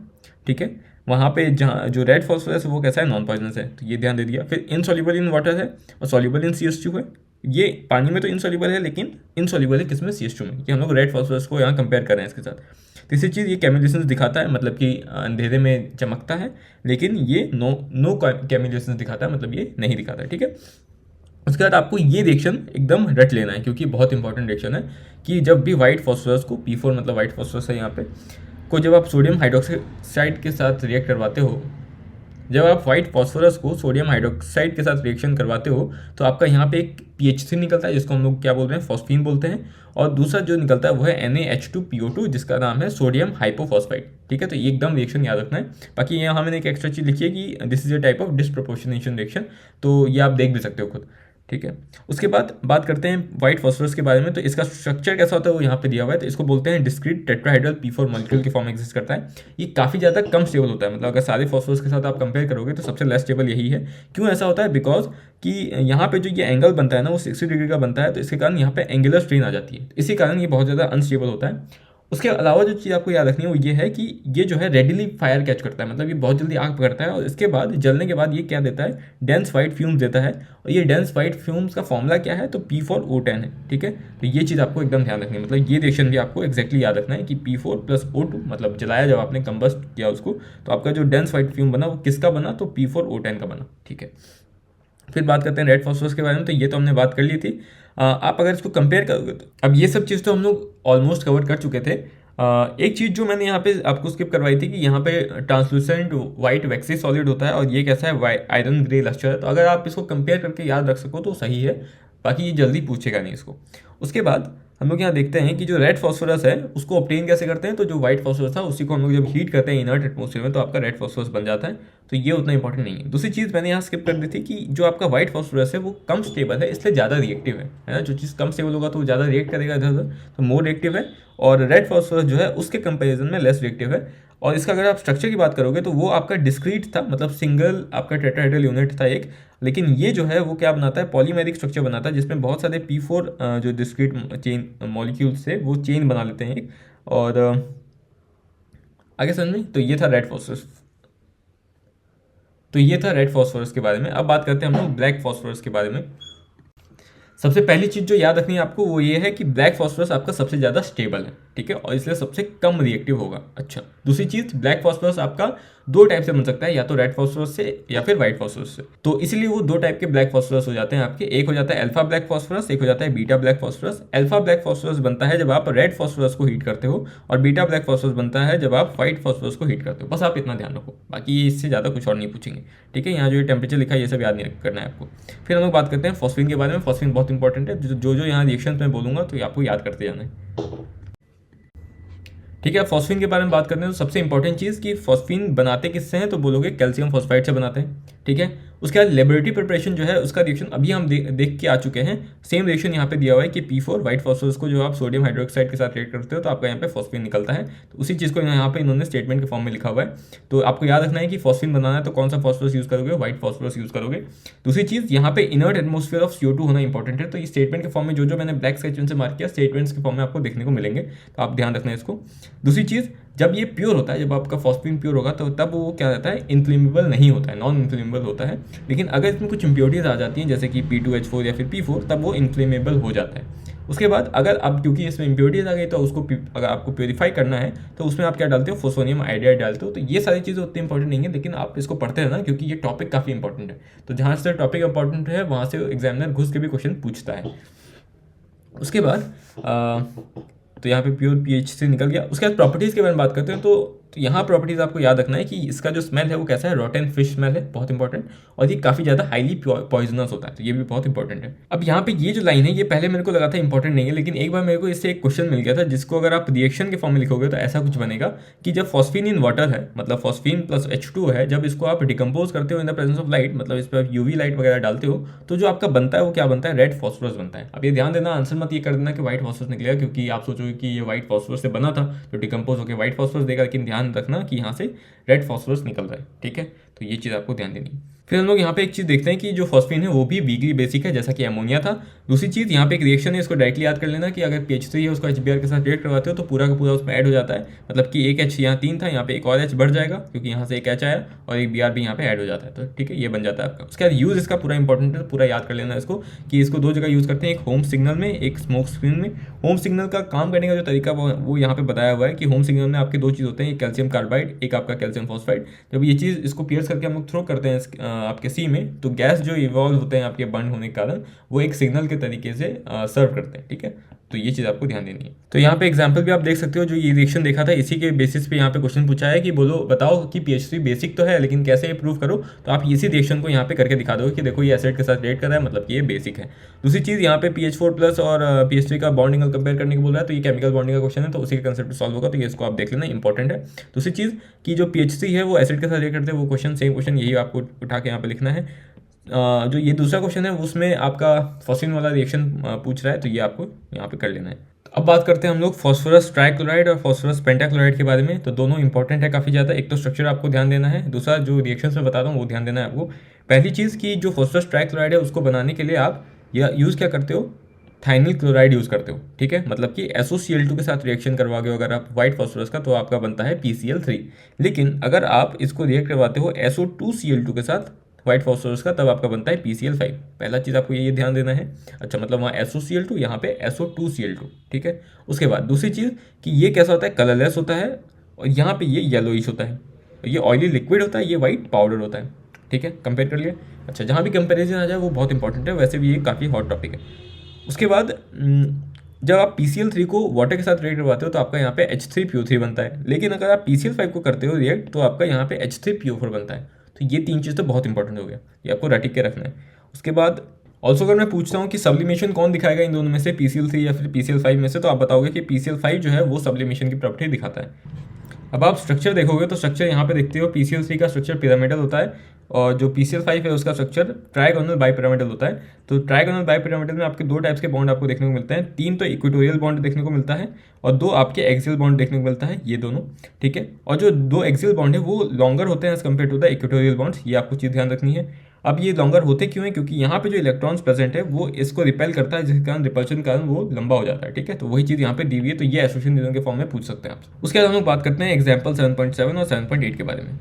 ठीक है। वहाँ पे जहाँ जो रेड फॉस्फोरस है वो कैसा है, नॉन पॉइजनस है, तो ये ध्यान दे दिया। फिर इनसॉल्युबल इन वाटर है और सॉल्युबल इन CH2 है। ये पानी में तो इनसॉल्युबल है, लेकिन इनसॉल्युबल है किसमें, CH2 में। ये हम लोग रेड फॉस्फोरस को यहाँ कंपेयर कर रहे हैं इसके साथ। तीसरी चीज़, ये कैमिलेशंस दिखाता है, मतलब कि अंधेरे में चमकता है, लेकिन ये नो कैमिलेशंस दिखाता है, मतलब ये नहीं दिखाता है, ठीक है। उसके बाद आपको ये रिएक्शन एकदम रट लेना है, क्योंकि बहुत इंपॉर्टेंट रिएक्शन है कि जब भी व्हाइट फॉस्फोरस को P4 मतलब व्हाइट फॉस्फोरस है यहाँ पे को, जब आप सोडियम हाइड्रोक्साइड के साथ रिएक्ट करवाते हो, जब आप व्हाइट फॉस्फोरस को सोडियम हाइड्रोक्साइड के साथ रिएक्शन करवाते हो, तो आपका यहाँ पे एक PH3 निकलता है, जिसको हम लोग क्या बोल रहे हैं, फॉस्फीन बोलते हैं। और दूसरा जो निकलता है वो है NaH2PO2, जिसका नाम है सोडियम हाइपोफॉस्फाइड, ठीक है। तो ये एकदम रिएक्शन याद रखना है। बाकी यहाँ मैंने एक एक्स्ट्रा चीज़ लिखी है कि this is a type of disproportionation reaction, तो ये आप देख भी सकते हो खुद, ठीक है। उसके बाद बात करते हैं व्हाइट फॉस्फोरस के बारे में। तो इसका स्ट्रक्चर कैसा होता है वो यहाँ पे दिया हुआ है। तो इसको बोलते हैं डिस्क्रीट टेट्राहाइड्रल P4 मॉलिक्यूल की फॉर्म एग्जिस्ट करता है। ये काफ़ी ज़्यादा कम स्टेबल होता है, मतलब अगर सारे फॉस्फोरस के साथ आप कंपेयर करोगे तो सबसे लेस स्टेबल यही है। क्यों ऐसा होता है, बिकॉज कि यहाँ पे जो ये एंगल बनता है ना वो 60 डिग्री का बनता है, तो इसके कारण यहाँ पे एंगुलर स्ट्रेन आ जाती है, इसी कारण ये बहुत ज़्यादा अनस्टेबल होता है। उसके अलावा जो चीज़ आपको याद रखनी है वो ये है कि ये जो है रेडिली फायर कैच करता है, मतलब ये बहुत जल्दी आग पकड़ता है, और इसके बाद जलने के बाद ये क्या देता है, डेंस वाइट फ्यूम्स देता है। और ये डेंस वाइट फ्यूम्स का फॉर्मूला क्या है, तो P4O10 है, ठीक है। तो ये चीज़ आपको एकदम ध्यान रखनी है, मतलब ये रिएक्शन भी आपको एक्जैक्टली याद रखना है कि P4 + O2, मतलब जलाया जब आपने कंबस्ट किया उसको, तो आपका जो डेंस वाइट फ्यूम बना वो किसका बना, तो P4O10 का बना, ठीक है। फिर बात करते हैं रेड फॉस्फोरस के बारे में। तो ये तो हमने बात कर ली थी। आप अगर इसको कंपेयर करोगे तो अब ये सब चीज़ तो हम लोग ऑलमोस्ट कवर कर चुके थे। एक चीज़ जो मैंने यहाँ पे आपको स्किप करवाई थी कि यहाँ पे ट्रांसलूसेंट वाइट वैक्सी सॉलिड होता है और ये कैसा है, आयरन ग्रे लस्टर है। तो अगर आप इसको कंपेयर करके याद रख सको तो सही है, बाकी ये जल्दी पूछेगा नहीं इसको। उसके बाद हम लोग यहाँ देखते हैं कि जो रेड फॉस्फोरस है उसको ऑब्टेन कैसे करते हैं। तो जो व्हाइट फॉस्फोरस था उसी को हम लोग जब हीट करते हैं इनर्ट एटमॉस्फेयर में, तो आपका रेड फॉस्फोरस बन जाता है। तो ये उतना इंपॉर्टेंट नहीं है। दूसरी चीज़ मैंने यहाँ स्किप कर दी थी कि जो आपका व्हाइट फॉस्फोरस है वो कम स्टेबल है, इसलिए ज़्यादा रिएक्टिव है ना। जो चीज़ कम स्टेबल होगा तो वो ज़्यादा रिएक्ट करेगा इधर उधर, तो मोर रिएक्टिव है। और रेड फॉस्फोरस जो है उसके कंपेरिजन में लेस रिएक्टिव है। और इसका अगर आप स्ट्रक्चर की बात करोगे तो वो आपका डिस्क्रीट था, मतलब सिंगल आपका टेट्राहेड्रल यूनिट था एक। लेकिन ये जो है वो क्या बनाता है, पॉलीमेरिक स्ट्रक्चर बनाता है, जिसमें बहुत सारे P4 जो डिस्क्रीट चेन मॉलिक्यूल्स से वो चेन बना लेते हैं एक। और आगे समझ में, तो ये था रेड फॉस्फोरस। तो ये था रेड फॉस्फोरस के बारे में। अब बात करते हैं हम लोग ब्लैक फॉस्फोरस के बारे में। सबसे पहली चीज़ जो याद रखनी है आपको वो ये है कि ब्लैक फॉस्फोरस आपका सबसे ज़्यादा स्टेबल है, ठीक है, और इसलिए सबसे कम रिएक्टिव होगा। अच्छा, दूसरी चीज़, ब्लैक फॉस्फोरस आपका दो टाइप से बन सकता है, या तो रेड फॉस्फोरस से या फिर व्हाइट फॉस्फोरस से। तो इसलिए वो दो टाइप के ब्लैक फॉस्फोरस हो जाते हैं आपके। एक हो जाता है अल्फा ब्लैक फॉस्फोरस, एक हो जाता है beta black phosphorus. Alpha black phosphorus बनता है जब आप रेड फॉस्फोरस को हीट करते हो, और बीटा ब्लैक फॉस्फोरस बनता है जब आप व्हाइट फॉस्फोरस को हीट करते हो। बस आप इतना ध्यान रखो, बाकी इससे ज़्यादा कुछ और नहीं पूछेंगे, ठीक है। यहाँ जो टेम्परेचर लिखा है ये सब याद नहीं करना है आपको। फिर हम लोग बात करते हैं फॉस्फीन के बारे में। फॉस्फीन बहुत इंपॉर्टेंट है, जो यहाँ रिएक्शन मैं बोलूँगा तो आपको याद करते जाना है, ठीक है। फॉस्फीन के बारे में बात करते हैं तो सबसे इंपॉर्टेंट चीज़ कि फॉस्फीन बनाते किससे हैं, तो बोलोगे कैल्शियम फॉस्फाइड से बनाते हैं, ठीक है। उसके बाद लेबोरेटरी प्रिपरेशन जो है उसका रिएक्शन अभी हम देख के आ चुके हैं। सेम रिएक्शन यहाँ पे दिया हुआ है कि P4 व्हाइट फॉस्फोरस को जो आप सोडियम हाइड्रोक्साइड के साथ रिएक्ट करते हो तो आपका यहाँ पे फॉस्फीन निकलता है। तो उसी चीज़ को यहाँ पे इन्होंने स्टेटमेंट के फॉर्म में लिखा हुआ है। तो आपको याद रखना है कि फॉस्फीन बनाना है तो कौन सा फॉस्फोरस यूज़ करोगे, व्हाइट फॉस्फोरस यूज़ करोगे। दूसरी चीज़, यहाँ पे इनर्ट एटमॉस्फेयर ऑफ CO2 होना इंपॉर्टेंट है। तो ये स्टेटमेंट के फॉर्म में जो मैंने ब्लैक स्केच पेन से मार्क किया, स्टेटमेंट्स के फॉर्म में आपको देखने को मिलेंगे, तो आप ध्यान रखना है इसको। दूसरी चीज़, जब ये प्योर होता है, जब आपका फॉस्फीन प्योर होगा तो तब वो क्या रहता है, इनफ्लेमेबल नहीं होता है, नॉन इनफ्लेमेबल होता है। लेकिन अगर इसमें कुछ इंप्योरिटीज आ जाती हैं जैसे कि P2H4 या फिर P4, तब वो इनफ्लेमेबल हो जाता है। उसके बाद अगर अब क्योंकि इसमें इंप्योरिटीज आ गई तो उसको अगर आपको प्योरीफाई करना है तो उसमें आप क्या डालते हो, फोस्फोनियम आयोडाइड डालते हो। तो ये सारी चीज़ें उतनी इंपॉर्टेंट नहीं है, लेकिन आप इसको पढ़ते रहना क्योंकि ये टॉपिक काफ़ी इंपॉर्टेंट है। तो जहाँ से टॉपिक इंपॉर्टेंट है वहाँ से एग्जामिनर घुस के भी क्वेश्चन पूछता है। उसके बाद तो यहाँ पे प्योर PH से निकल गया। उसके बाद प्रॉपर्टीज़ के बारे में बात करते हैं। तो तो यहाँ प्रॉपर्टीज आपको याद रखना है कि इसका जो स्मेल है वो कैसा है, रॉटन फिश स्मेल है, बहुत इंपॉर्टेंट, और ये काफ़ी ज़्यादा हाईली पॉइजनस होता है, तो ये भी बहुत इंपॉर्टेंट है। अब यहाँ पे ये जो लाइन है ये पहले मेरे को लगा था इंपॉर्टेंट नहीं है, लेकिन एक बार मेरे को इससे एक क्वेश्चन मिल गया था जिसको अगर आप रिएक्शन के फॉर्म में लिखोगे तो ऐसा कुछ बनेगा कि जब फॉस्फीन इन वाटर है, मतलब फॉस्फीन प्लस H2 है, जब इसको आप डिकम्पोज करते हो in the presence of light, मतलब इस पर यूवी लाइट वगैरह डालते हो, तो जो आपका बनता है वो क्या बनता है, रेड फॉस्फोरस बनता है। अब ये ध्यान देना, आंसर मत ये कर देना कि व्हाइट फॉस्फोरस निकलेगा, क्योंकि आप सोचोगे कि ये व्हाइट फॉस्फोरस से बना था तो डिकम्पोज होकर व्हाइट फॉस्फोरस देगा, लेकिन ध्यान रखना कि यहाँ से रेड फॉस्फोरस निकल रहा है, ठीक है। तो ये चीज़ आपको ध्यान देनी है। फिर हम लोग यहाँ पे एक चीज़ देखते हैं कि जो फॉस्फीन है वो भी वीकली बेसिक है, जैसा कि अमोनिया था। दूसरी चीज़ यहाँ पे एक रिएक्शन है, इसको डायरेक्टली याद कर लेना कि अगर PH3 है उसको HBr के साथ रिएक्ट करवाते हो तो पूरा का पूरा उसमें ऐड हो जाता है, मतलब कि एक H यहाँ 3 था, यहाँ पे एक और H बढ़ जाएगा क्योंकि यहाँ से एक H आया और एक Br भी यहाँ पे ऐड हो जाता है, तो ठीक है, ये बन जाता है आपका। उसके बाद यूज़ इसका पूरा इंपॉर्टेंट है, पूरा याद कर लेना इसको कि इसको दो जगह यूज़ करते हैं, एक होम सिग्नल में, एक स्मोक स्क्रीन में। होम सिग्नल का काम करने का जो तरीका वो यहाँ पे बताया हुआ है कि होम सिग्नल में आपके दो चीज़ होते हैं, एक कैल्शियम कार्बाइड, एक आपका कैल्शियम फॉस्फाइड। जब ये चीज़ इसको पियर्स करके हम लोग थ्रो करते हैं आपके सी में, तो गैस जो इवॉल्व होते हैं आपके बर्न होने के कारण वो एक सिग्नल के तरीके से सर्व करते हैं, ठीक है। तो ये चीज़ आपको ध्यान देनी है। तो यहाँ पे एग्जांपल भी आप देख सकते हो, जो ये रिएक्शन देखा था इसी के बेसिस पे यहाँ पे क्वेश्चन पूछा है कि बोलो बताओ कि PH3 बेसिक तो है लेकिन कैसे ये प्रूव करो, तो आप इसी रिएक्शन को यहाँ पे करके दिखा दोगे कि देखो ये एसिड के साथ रिएक्ट कर रहा है, मतलब कि ये बेसिक है। दूसरी चीज़ यहाँ पे PH4 प्लस और PH3 का बॉन्डिंग कंपेयर करने को बोल रहा है, तो ये केमिकल बॉन्डिंग का क्वेश्चन है, तो उसी के कंसेप्ट सॉल्व होगा, तो ये इसको आप देख लेना, इंपॉर्टेंट है। दूसरी चीज़ कि जो PH3 है वो एसिड के साथ रिएक्ट करते हैं, वो क्वेश्चन सेम क्वेश्चन यही आपको उठा के यहाँ पे लिखना है। जो ये दूसरा क्वेश्चन है उसमें आपका फॉस्फीन वाला रिएक्शन पूछ रहा है, तो ये आपको यहाँ पे कर लेना है। अब बात करते हैं हम लोग फॉस्फोरस ट्राइक्लोराइड और फॉस्फोरस पेंटाक्लोराइड के बारे में। तो दोनों इंपॉर्टेंट है काफ़ी ज़्यादा, एक तो स्ट्रक्चर आपको ध्यान देना है, दूसरा जो रिएक्शंस में बता रहा हूँ वो ध्यान देना है आपको। पहली चीज़ कि जो फॉस्फोरस ट्राइक्लोराइड है उसको बनाने के लिए आप यूज़ क्या करते हो, थाइनिल क्लोराइड यूज़ करते हो, ठीक है, मतलब कि SOCl2 के साथ रिएक्शन करवाओगे अगर आप व्हाइट फॉस्फोरस का, तो आपका बनता है PCl3। लेकिन अगर आप इसको रिएक्ट करवाते हो SO2Cl2 के साथ व्हाइट फॉस्फोरस का, तब आपका बनता है PCl5। पहला चीज़ आपको ये ध्यान देना है। अच्छा, मतलब वहाँ SOCl2, यहाँ पे SO2Cl2, ठीक है। उसके बाद दूसरी चीज़ कि ये कैसा होता है, कलरलेस होता है, और यहाँ पे ये येलोइश होता है, ये ऑयली लिक्विड होता है, ये वाइट पाउडर होता है, ठीक है, कंपेयर कर लिया। अच्छा, जहाँ भी कंपेरिजन आ जाए वो बहुत इंपॉर्टेंट है, वैसे भी ये काफ़ी हॉट टॉपिक है। उसके बाद जब आप PCl3 को वाटर के साथ रिएक्ट करवाते हो तो आपका यहाँ पे H3PO3 बनता है, लेकिन अगर आप PCl5 को करते हो रिएक्ट तो आपका यहाँ पे H3PO4 बनता है। तो ये तीन चीज़ तो बहुत इंपॉर्टेंट हो गया, ये आपको रटिक के रखना है। उसके बाद ऑल्सो अगर मैं पूछता हूँ कि सब्लिमेशन कौन दिखाएगा इन दोनों में से, PCl3 या फिर PCl5 में से, तो आप बताओगे कि PCl5 जो है वो सब्लिमेशन की प्रॉपर्टी दिखाता है। अब आप स्ट्रक्चर देखोगे तो स्ट्रक्चर यहाँ पे देखते हो, PCl3 का स्ट्रक्चर पिरामिडल होता है और जो PCl5 है उसका स्ट्रक्चर ट्राइगोनल बाइपिरामिडल होता है। तो ट्राइगोनल बाइपिरामिडल में आपके दो टाइप्स के बॉन्ड आपको देखने को मिलते हैं, तीन तो इक्वेटोरियल बॉन्ड देखने को मिलता है और दो आपके एक्सियल बॉन्ड देखने को मिलता है, ये दोनों, ठीक है। और जो दो एक्सियल बॉन्ड है वो लॉन्गर होते हैं as compare to the equatorial bonds, ये आपको चीज़ ध्यान रखनी है। अब ये लॉन्गर होते क्यों है, क्योंकि यहाँ पे जो इलेक्ट्रॉन्स प्रेजेंट है वो इसको रिपेल करता है, जिसके कारण रिपल्शन के कारण वो लंबा हो जाता है, ठीक है। तो वही चीज़ यहाँ पे दी हुई है, तो ये एसोसिएशन रीजन के फॉर्म में पूछ सकते हैं आप। उसके बाद हम लोग बात करते हैं एग्जाम्पल 7.7 और 7.8 के बारे में।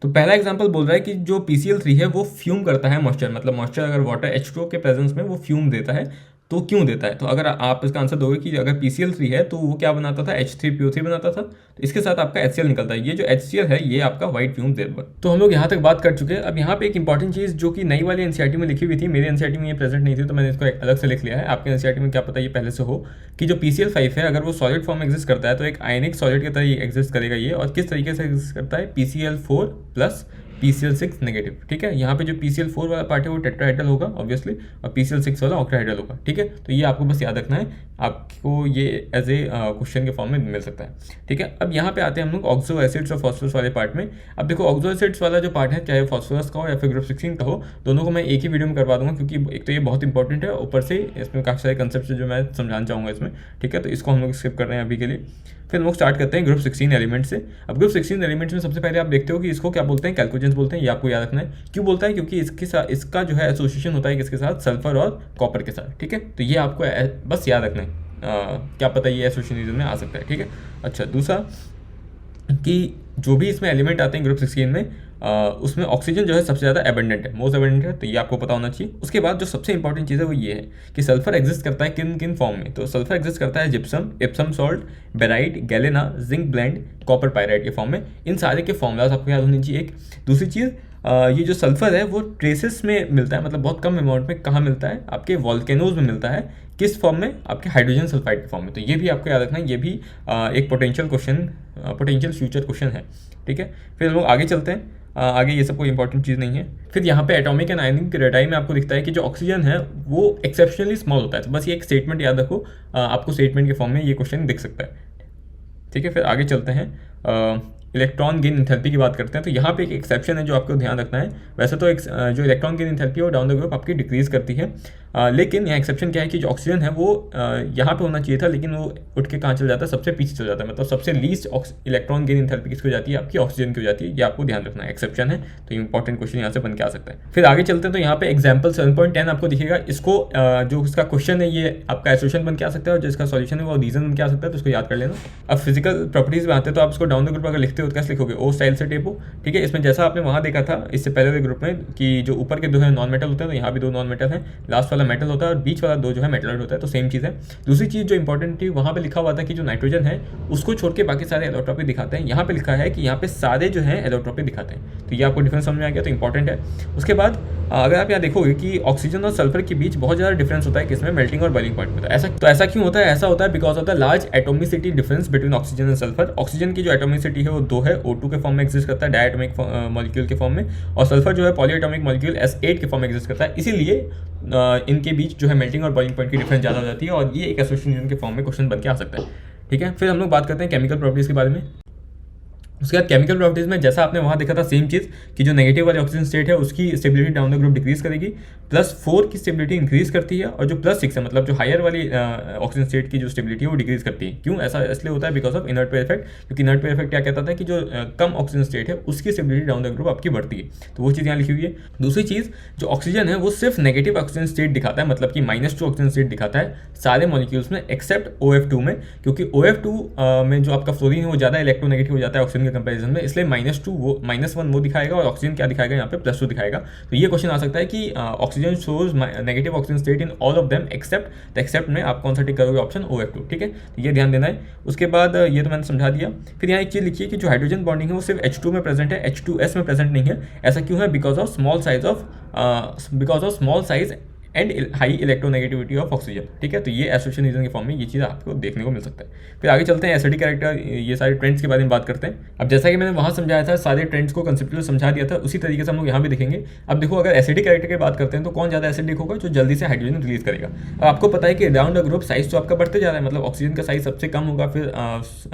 तो पहला एग्जांपल बोल रहा है कि जो PCl3 है वो फ्यूम करता है मॉइस्चर, मतलब मॉइस्चर अगर वाटर H2O के प्रेजेंस में वो फ्यूम देता है, तो क्यों देता है। तो अगर आप इसका आंसर दोगे कि अगर PCl3 है तो वो क्या बनाता था, H3PO3 बनाता था, तो इसके साथ आपका HCl निकलता है, ये जो HCl है ये आपका व्हाइट फ्यूम देता है। तो हम लोग यहाँ तक बात कर चुके हैं। अब यहाँ पे एक इंपॉर्टेंट चीज़ जो कि नई वाली NCERT में लिखी हुई थी, मेरे NCERT में ये प्रेजेंट नहीं थी तो मैंने इसको अलग से लिख लिया है, आपके NCERT में क्या पता ये पहले से हो, कि जो PCl5 है अगर वो सॉलिड फॉर्म में एग्जिस्ट करता है तो एक आयनिक सॉलिड की तरह एग्जिस्ट करेगा ये, और किस तरीके से एग्जिस्ट करता है, PCl4 प्लस PCl6 नेगेटिव, ठीक है। यहाँ पे जो PCl4 वाला पार्ट है वो टेट्राहाइड्रल होगा ऑब्वियसली, और PCl6 वाला ऑक्टाहाइड्रल होगा, ठीक है। तो ये आपको बस याद रखना है, आपको ये एज ए क्वेश्चन के फॉर्म में मिल सकता है, ठीक है। अब यहाँ पे आते हैं हम लोग ऑक्सो एसिड्स और फॉस्फोरस वाले पार्ट में। अब देखो ऑक्सो एसिड्स वाला जो पार्ट है, चाहे फॉस्फोरस का हो या फिर ग्रुप 16 का हो, दोनों को मैं एक ही वीडियो में करवा दूंगा, क्योंकि एक तो ये बहुत इंपॉर्टेंट है, ऊपर से इसमें काफ़ी सारे कंसेप्ट जो मैं समझाना चाहूँगा इसमें, ठीक है। तो इसको हम लोग स्किप कर रहे हैं अभी के लिए। फिर हम लोग स्टार्ट करते हैं ग्रुप 16 एलिमेंट से। अब ग्रुप 16 एलिमेंट्स में सबसे पहले आप देखते हो कि इसको क्या बोलते हैं, कैल्कोजेंस बोलते हैं, ये आपको याद रखना है। क्यों बोलता है, क्योंकि इसके साथ इसका जो है एसोसिएशन होता है किसके साथ, सल्फर और कॉपर के साथ, ठीक है। तो ये आपको बस याद रखना है, क्या पता ये एसोसिएशन में आ सकता है, ठीक है। अच्छा, दूसरा कि जो भी इसमें एलिमेंट आते हैं ग्रुप 16 में, उसमें ऑक्सीजन जो है सबसे ज़्यादा एबंडेंट है, मोस्ट एबंडेंट है, तो ये आपको पता होना चाहिए। उसके बाद जो सबसे इंपॉर्टेंट चीज़ है वो ये है कि सल्फर एग्जिस्ट करता है किन किन फॉर्म में। तो सल्फर एग्जिस्ट करता है gypsum, Epsom salt, barite, galena, zinc blende, copper pyrite के फॉर्म में। इन सारे के फॉर्मूलाज आपको याद होनी चाहिए। एक दूसरी चीज़, ये जो सल्फर है वो ट्रेसेस में मिलता है, मतलब बहुत कम अमाउंट में। कहाँ मिलता है, आपके वॉल्केनोज में मिलता है, किस फॉर्म में, आपके हाइड्रोजन सल्फाइड के फॉर्म में। तो ये भी आपको याद रखना है, ये भी एक potential question, potential future question है, ठीक है। फिर हम लोग आगे चलते हैं, आगे ये सब कोई इंपॉर्टेंट चीज़ नहीं है। फिर यहाँ पे एटॉमिक एंड आयनिक रेडाई में आपको दिखता है कि जो ऑक्सीजन है वो एक्सेप्शनली स्मॉल होता है। तो बस ये एक स्टेटमेंट याद रखो, आपको स्टेटमेंट के फॉर्म में ये क्वेश्चन दिख सकता है, ठीक है। फिर आगे चलते हैं, इलेक्ट्रॉन गेन इंथैल्पी की बात करते हैं। तो यहाँ पे एक एक्सेप्शन है जो आपको ध्यान रखना है। वैसे तो जो इलेक्ट्रॉन गेन इंथैल्पी है वो डाउन द ग्रुप आपकी डिक्रीज करती है, लेकिन यहाँ एक्सेप्शन क्या है कि जो ऑक्सीजन है वो यहाँ पे होना चाहिए था, लेकिन वो उठ के कहाँ चल जाता है, सबसे पीछे चल जाता है। मतलब सबसे लीस्ट इलेक्ट्रॉन गेन इंथैल्पी किसको जाती है, आपकी ऑक्सीजन की हो जाती है। ये आपको ध्यान रखना है, एक्सेप्शन है, तो इंपॉर्टेंट क्वेश्चन यहाँ से बन के आ सकता है। फिर आगे चलते हैं, तो यहाँ पे एग्जाम्पल 7.10 आपको दिखेगा। इसको जो इसका क्वेश्चन है ये आपका एसोसिएशन बन के आ सकता है, और जो इसका सॉल्यूशन है वो रीजन बन के आ सकता है, तो उसको याद कर लेना। अब फिजिकल प्रॉपर्टीज में आते हैं, तो आप इसको डाउन द ग्रुप अगर लिखते हो तो कैसे लिखोगे, ओ स्टाइल से टेप हो, ठीक है। इसमें जैसा आपने वहाँ देखा था इससे पहले वाले ग्रुप में कि जो ऊपर के दो है नॉन मेटल होते हैं, तो यहाँ भी दो नॉन मेटल है, लास्ट वाला मेटल होता है और बीच वाला दो जो है मेटलॉइड होता है, तो सेम चीज़ है। दूसरी चीज़ जो इंपॉर्टेंट थी, वहाँ पे लिखा हुआ था कि जो नाइट्रोजन है उसको छोड़ के बाकी सारे एलोट्रॉपी दिखाते हैं। यहाँ पे लिखा है कि यहाँ पे सारे जो है एलोट्रॉपी दिखाते हैं, तो ये आपको डिफरेंस समझ में आ गया, तो इंपॉर्टेंट है। उसके बाद अगर आप यहाँ देखोगे कि ऑक्सीजन और सल्फर के बीच बहुत ज़्यादा डिफरेंस होता है किसमें, मेल्टिंग और बॉइलिंग पॉइंट में। तो ऐसा क्यों होता है, ऐसा होता है because of the large atomicity difference between oxygen and sulphur. Oxygen की जो एटोमिसिटी है वो 2 है, O2 के फॉर्म में एग्जिस्ट करता है डायटोमिक मॉलिक्यूल के फॉर्म में, और सल्फर जो है पॉलीएटॉमिक मॉलिक्यूल S8 के फॉर्म में एग्जिस्ट करता है। इसीलिए इनके बीच जो है मेल्टिंग और बॉइलिंग पॉइंट की डिफरेंस ज़्यादा हो जाती है, और ये एक एसोसिएशन के फॉर्म में क्वेश्चन बन के आ सकता है, ठीक है। फिर हम लोग बात करते हैं केमिकल प्रॉपर्टीज़ के बारे में। उसके बाद केमिकल प्रॉपर्टीज में जैसा आपने वहाँ देखा था सेम चीज़ कि जो नेगेटिव वाली ऑक्सीजन स्टेट है उसकी stability down the group decrease करेगी, +4 की स्टेबिलिटी इंक्रीज करती है, और जो +6 है मतलब जो हायर वाली ऑक्सीजन स्टेट की जो स्टेबिलिटी है वो डिक्रीज करती है। क्यों ऐसा इसलिए होता है, because of inert pair effect. क्योंकि इनर्ट पेयर इफेक्ट क्या कहता था कि जो कम ऑक्सीजन स्टेट है उसकी स्टेबिलिटी डाउन द ग्रुप आपकी बढ़ती है, तो वो चीज़ यहाँ लिखी हुई है। दूसरी चीज़, जो ऑक्सीजन है वो सिर्फ नेगेटिव ऑक्सीजन स्टेट दिखाता है, मतलब कि -2 ऑक्सीजन स्टेट दिखाता है सारे मॉलिक्यूल्स में एक्सेप्ट OF2 में, क्योंकि OF2 में जो आपका फ्लोरीन है वो ज़्यादा इलेक्ट्रोनेगेटिव हो जाता है ऑक्सीजन के कंपेरिजन में, इसलिए -2 वो -1 वो दिखाएगा, और ऑक्सीजन क्या दिखाएगा यहाँ पे +2 दिखाएगा। तो ये क्वेश्चन आ सकता है कि oxygen shows negative oxygen state in all of them except, तो एक्सेप्ट में आप कौन सा टिक करोगे, ऑप्शन OF2, ठीक है। तो ये ध्यान देना है। उसके बाद ये तो मैंने समझा दिया। फिर यहाँ एक चीज़ लिखिए कि जो हाइड्रोजन बॉन्डिंग है वो सिर्फ H2 में प्रेजेंट है, H2S में प्रेजेंट नहीं है। ऐसा क्यों है, because of small size and high electronegativity of oxygen, ठीक है। तो ये एसोसिएशन रीजन के फॉर्म में ये चीज़ आपको देखने को मिल सकता है। फिर आगे चलते हैं एसिडिक कैरेक्टर, ये सारे ट्रेंड्स के बारे में बात करते हैं। अब जैसा कि मैंने वहाँ समझाया था, सारे ट्रेंड्स को कंसेप्चुअली समझा दिया था, उसी तरीके से हम लोग यहाँ भी देखेंगे। अब देखो, अगर एसिडिक कैरेक्टर की बात करते हैं तो कौन ज़्यादा एसिडिक होगा, जो जल्दी से हाइड्रोजन रिलीज करेगा। अब आपको पता है कि राउंड द ग्रुप साइज तो आपका बढ़ते जा रहा है, मतलब ऑक्सीजन का साइज सबसे कम होगा, फिर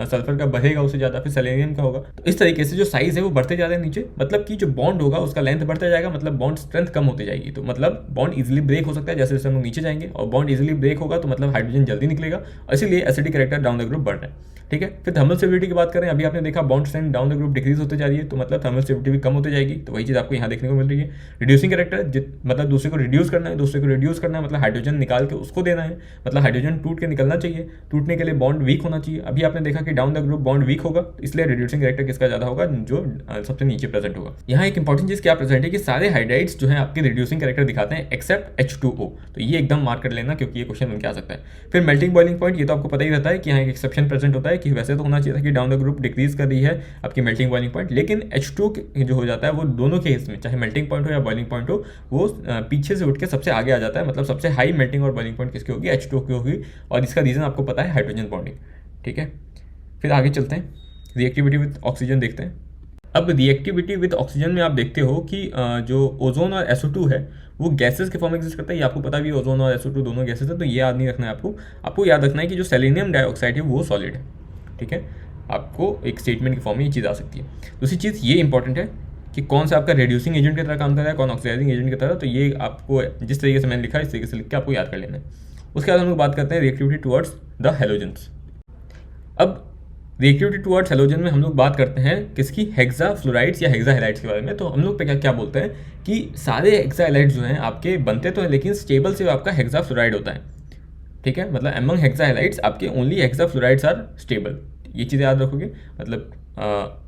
सल्फर का बढ़ेगा उससे ज़्यादा, फिर सेलेनियम का होगा। तो इस तरीके से जो साइज है वो बढ़ते जा रहा है नीचे, मतलब कि जो बॉन्ड होगा उसका लेंथ बढ़ता जाएगा, मतलब बॉन्ड स्ट्रेंथ कम होती जाएगी। तो मतलब बॉन्ड इजिली ब्रेक हो सकता है जैसे जैसे हम लोग नीचे जाएंगे, और बॉन्ड इजीली ब्रेक होगा तो मतलब हाइड्रोजन जल्दी निकलेगा, इसीलिए acidic character down the group बढ़ रहा है, ठीक है। फिर थर्मल स्टेबिलिटी की बात करें, अभी आपने देखा bond strength down the group decrease होते जा रही है, तो मतलब थर्मल स्टेबिलिटी भी कम होती जाएगी, तो वही चीज़ आपको यहाँ देखने को मिल रही है। रिड्यूसिंग कैरेक्टर, मतलब दूसरे को रिड्यूस करना है, मतलब हाइड्रोजन निकाल के उसको देना है, मतलब हाइड्रोजन टूट के निकलना चाहिए, टूटने के लिए बॉन्ड वीक होना चाहिए। अभी आपने देखा कि down the group bond weak होगा, इसलिए रिड्यूसिंग कैरेक्टर किसका ज़्यादा होगा, जो सबसे नीचे प्रेजेंट होगा। यहाँ एक इंपॉर्टेंट चीज़ क्या प्रेजेंट है कि सारे हाइड्राइड्स जो है आपके रिड्यूसिंग कैरेक्टर दिखाते हैं एक्सेप्ट H2O, तो ये एकदम मार्क कर लेना क्योंकि ये क्वेश्चन बन के आ सकता है। फिर मेल्टिंग बॉइलिंग पॉइंट, ये तो आपको पता ही रहता है कि यहाँ एक एक्सेप्शन प्रेजेंट होता है कि वैसे तो होना चाहिए था कि डाउन द ग्रुप डिक्रीज कर रही है आपकी मेल्टिंग बॉइलिंग पॉइंट, लेकिन H2 जो हो जाता है वो दोनों के केस में, चाहे मेल्टिंग पॉइंट हो या बॉइलिंग पॉइंट हो, वो पीछे से उठ के सबसे आगे आ जाता है, मतलब सबसे हाई मेल्टिंग और बॉइलिंग पॉइंट किसकी होगी, H2 की होगी, और इसका रीजन आपको पता है हाइड्रोजन बॉन्डिंग, ठीक है। फिर आगे चलते हैं, रिएक्टिविटी विद ऑक्सीजन देखते हैं। अब रिएक्टिविटी विद ऑक्सीजन में आप देखते हो कि जो ओजोन और SO2 है वो गैसेस के फॉर्म में एग्जिस्ट करता है, ये आपको पता भी है, ओजोन और SO2 दोनों गैसेस है, तो ये याद नहीं रखना है आपको याद रखना है कि जो सेलेनियम डाइऑक्साइड है वो सॉलिड है, ठीक है। आपको एक स्टेटमेंट के फॉर्म में ये चीज़ आ सकती है। दूसरी चीज़ ये इंपॉर्टेंट है कि कौन सा आपका रिड्यूसिंग एजेंट की तरह काम कर रहा है, कौन ऑक्सीडाइजिंग एजेंट की तरह, तो ये आपको जिस तरीके से मैंने लिखा है इस तरीके से लिख के आपको याद कर लेना है। उसके बाद हम लोग बात करते हैं रिएक्टिविटी टुवर्ड्स द हैलोजेंस। अब रिएक्टिविटी टुवर्ड्स हैलोजन में हम लोग बात करते हैं किसकी, हेक्सा फ्लोराइड्स या हेक्सा हैलाइड्स के बारे में। तो हम लोग पे क्या बोलते हैं कि सारे हेक्सा हैलाइड्स जो हैं आपके बनते तो हैं, लेकिन स्टेबल से आपका हेक्सा फ्लोराइड होता है, ठीक है। मतलब एमंग हेक्सा हैलाइड्स आपके only hexa fluorides are stable, ये चीज़ें याद रखोगे। मतलब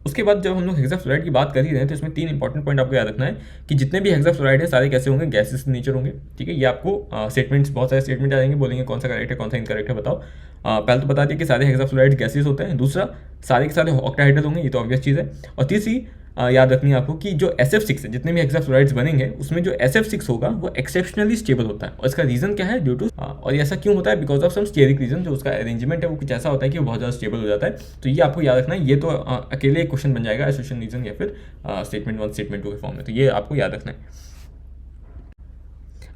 उसके बाद जब हम लोग हेक्सा फ्लोराइड की बात कर ही रहे हैं तो इसमें 3 इंपॉर्टेंट पॉइंट आपको याद रखना है कि जितने भी हेक्सा फ्लोराइड है सारे कैसे होंगे, गैसेस नेचर होंगे, ठीक है। ये आपको स्टेटमेंट्स, बहुत सारे स्टेटमेंट आ जाएंगे, बोलेंगे कौन सा करेक्ट है कौन सा इनकरेक्ट है बताओ। पहले तो बता दिया कि सारे हेक्सा फ्लोराइड गैसेस होते हैं, दूसरा सारे के सारे ऑक्टाहाइड्रल होंगे, ये तो ऑब्वियस चीज़ है, और तीसरी याद रखनी है आपको कि जो SF6 है, जितने भी हेक्साफ्लोराइड्स बनेंगे उसमें जो SF6 होगा वो एक्सेप्शनली स्टेबल होता है। और इसका रीजन क्या है? ड्यू टू, और ऐसा क्यों होता है? Because of some steric reason. जो उसका अरेंजमेंट है वो कुछ ऐसा होता है कि वो बहुत ज़्यादा स्टेबल हो जाता है। तो ये आपको याद रखना है। ये तो अकेले एक क्वेश्चन बन जाएगा एसोसिएशन रीजन या फिर स्टेटमेंट 1 स्टेटमेंट 2 के फॉर्म में। तो ये आपको याद रखना है।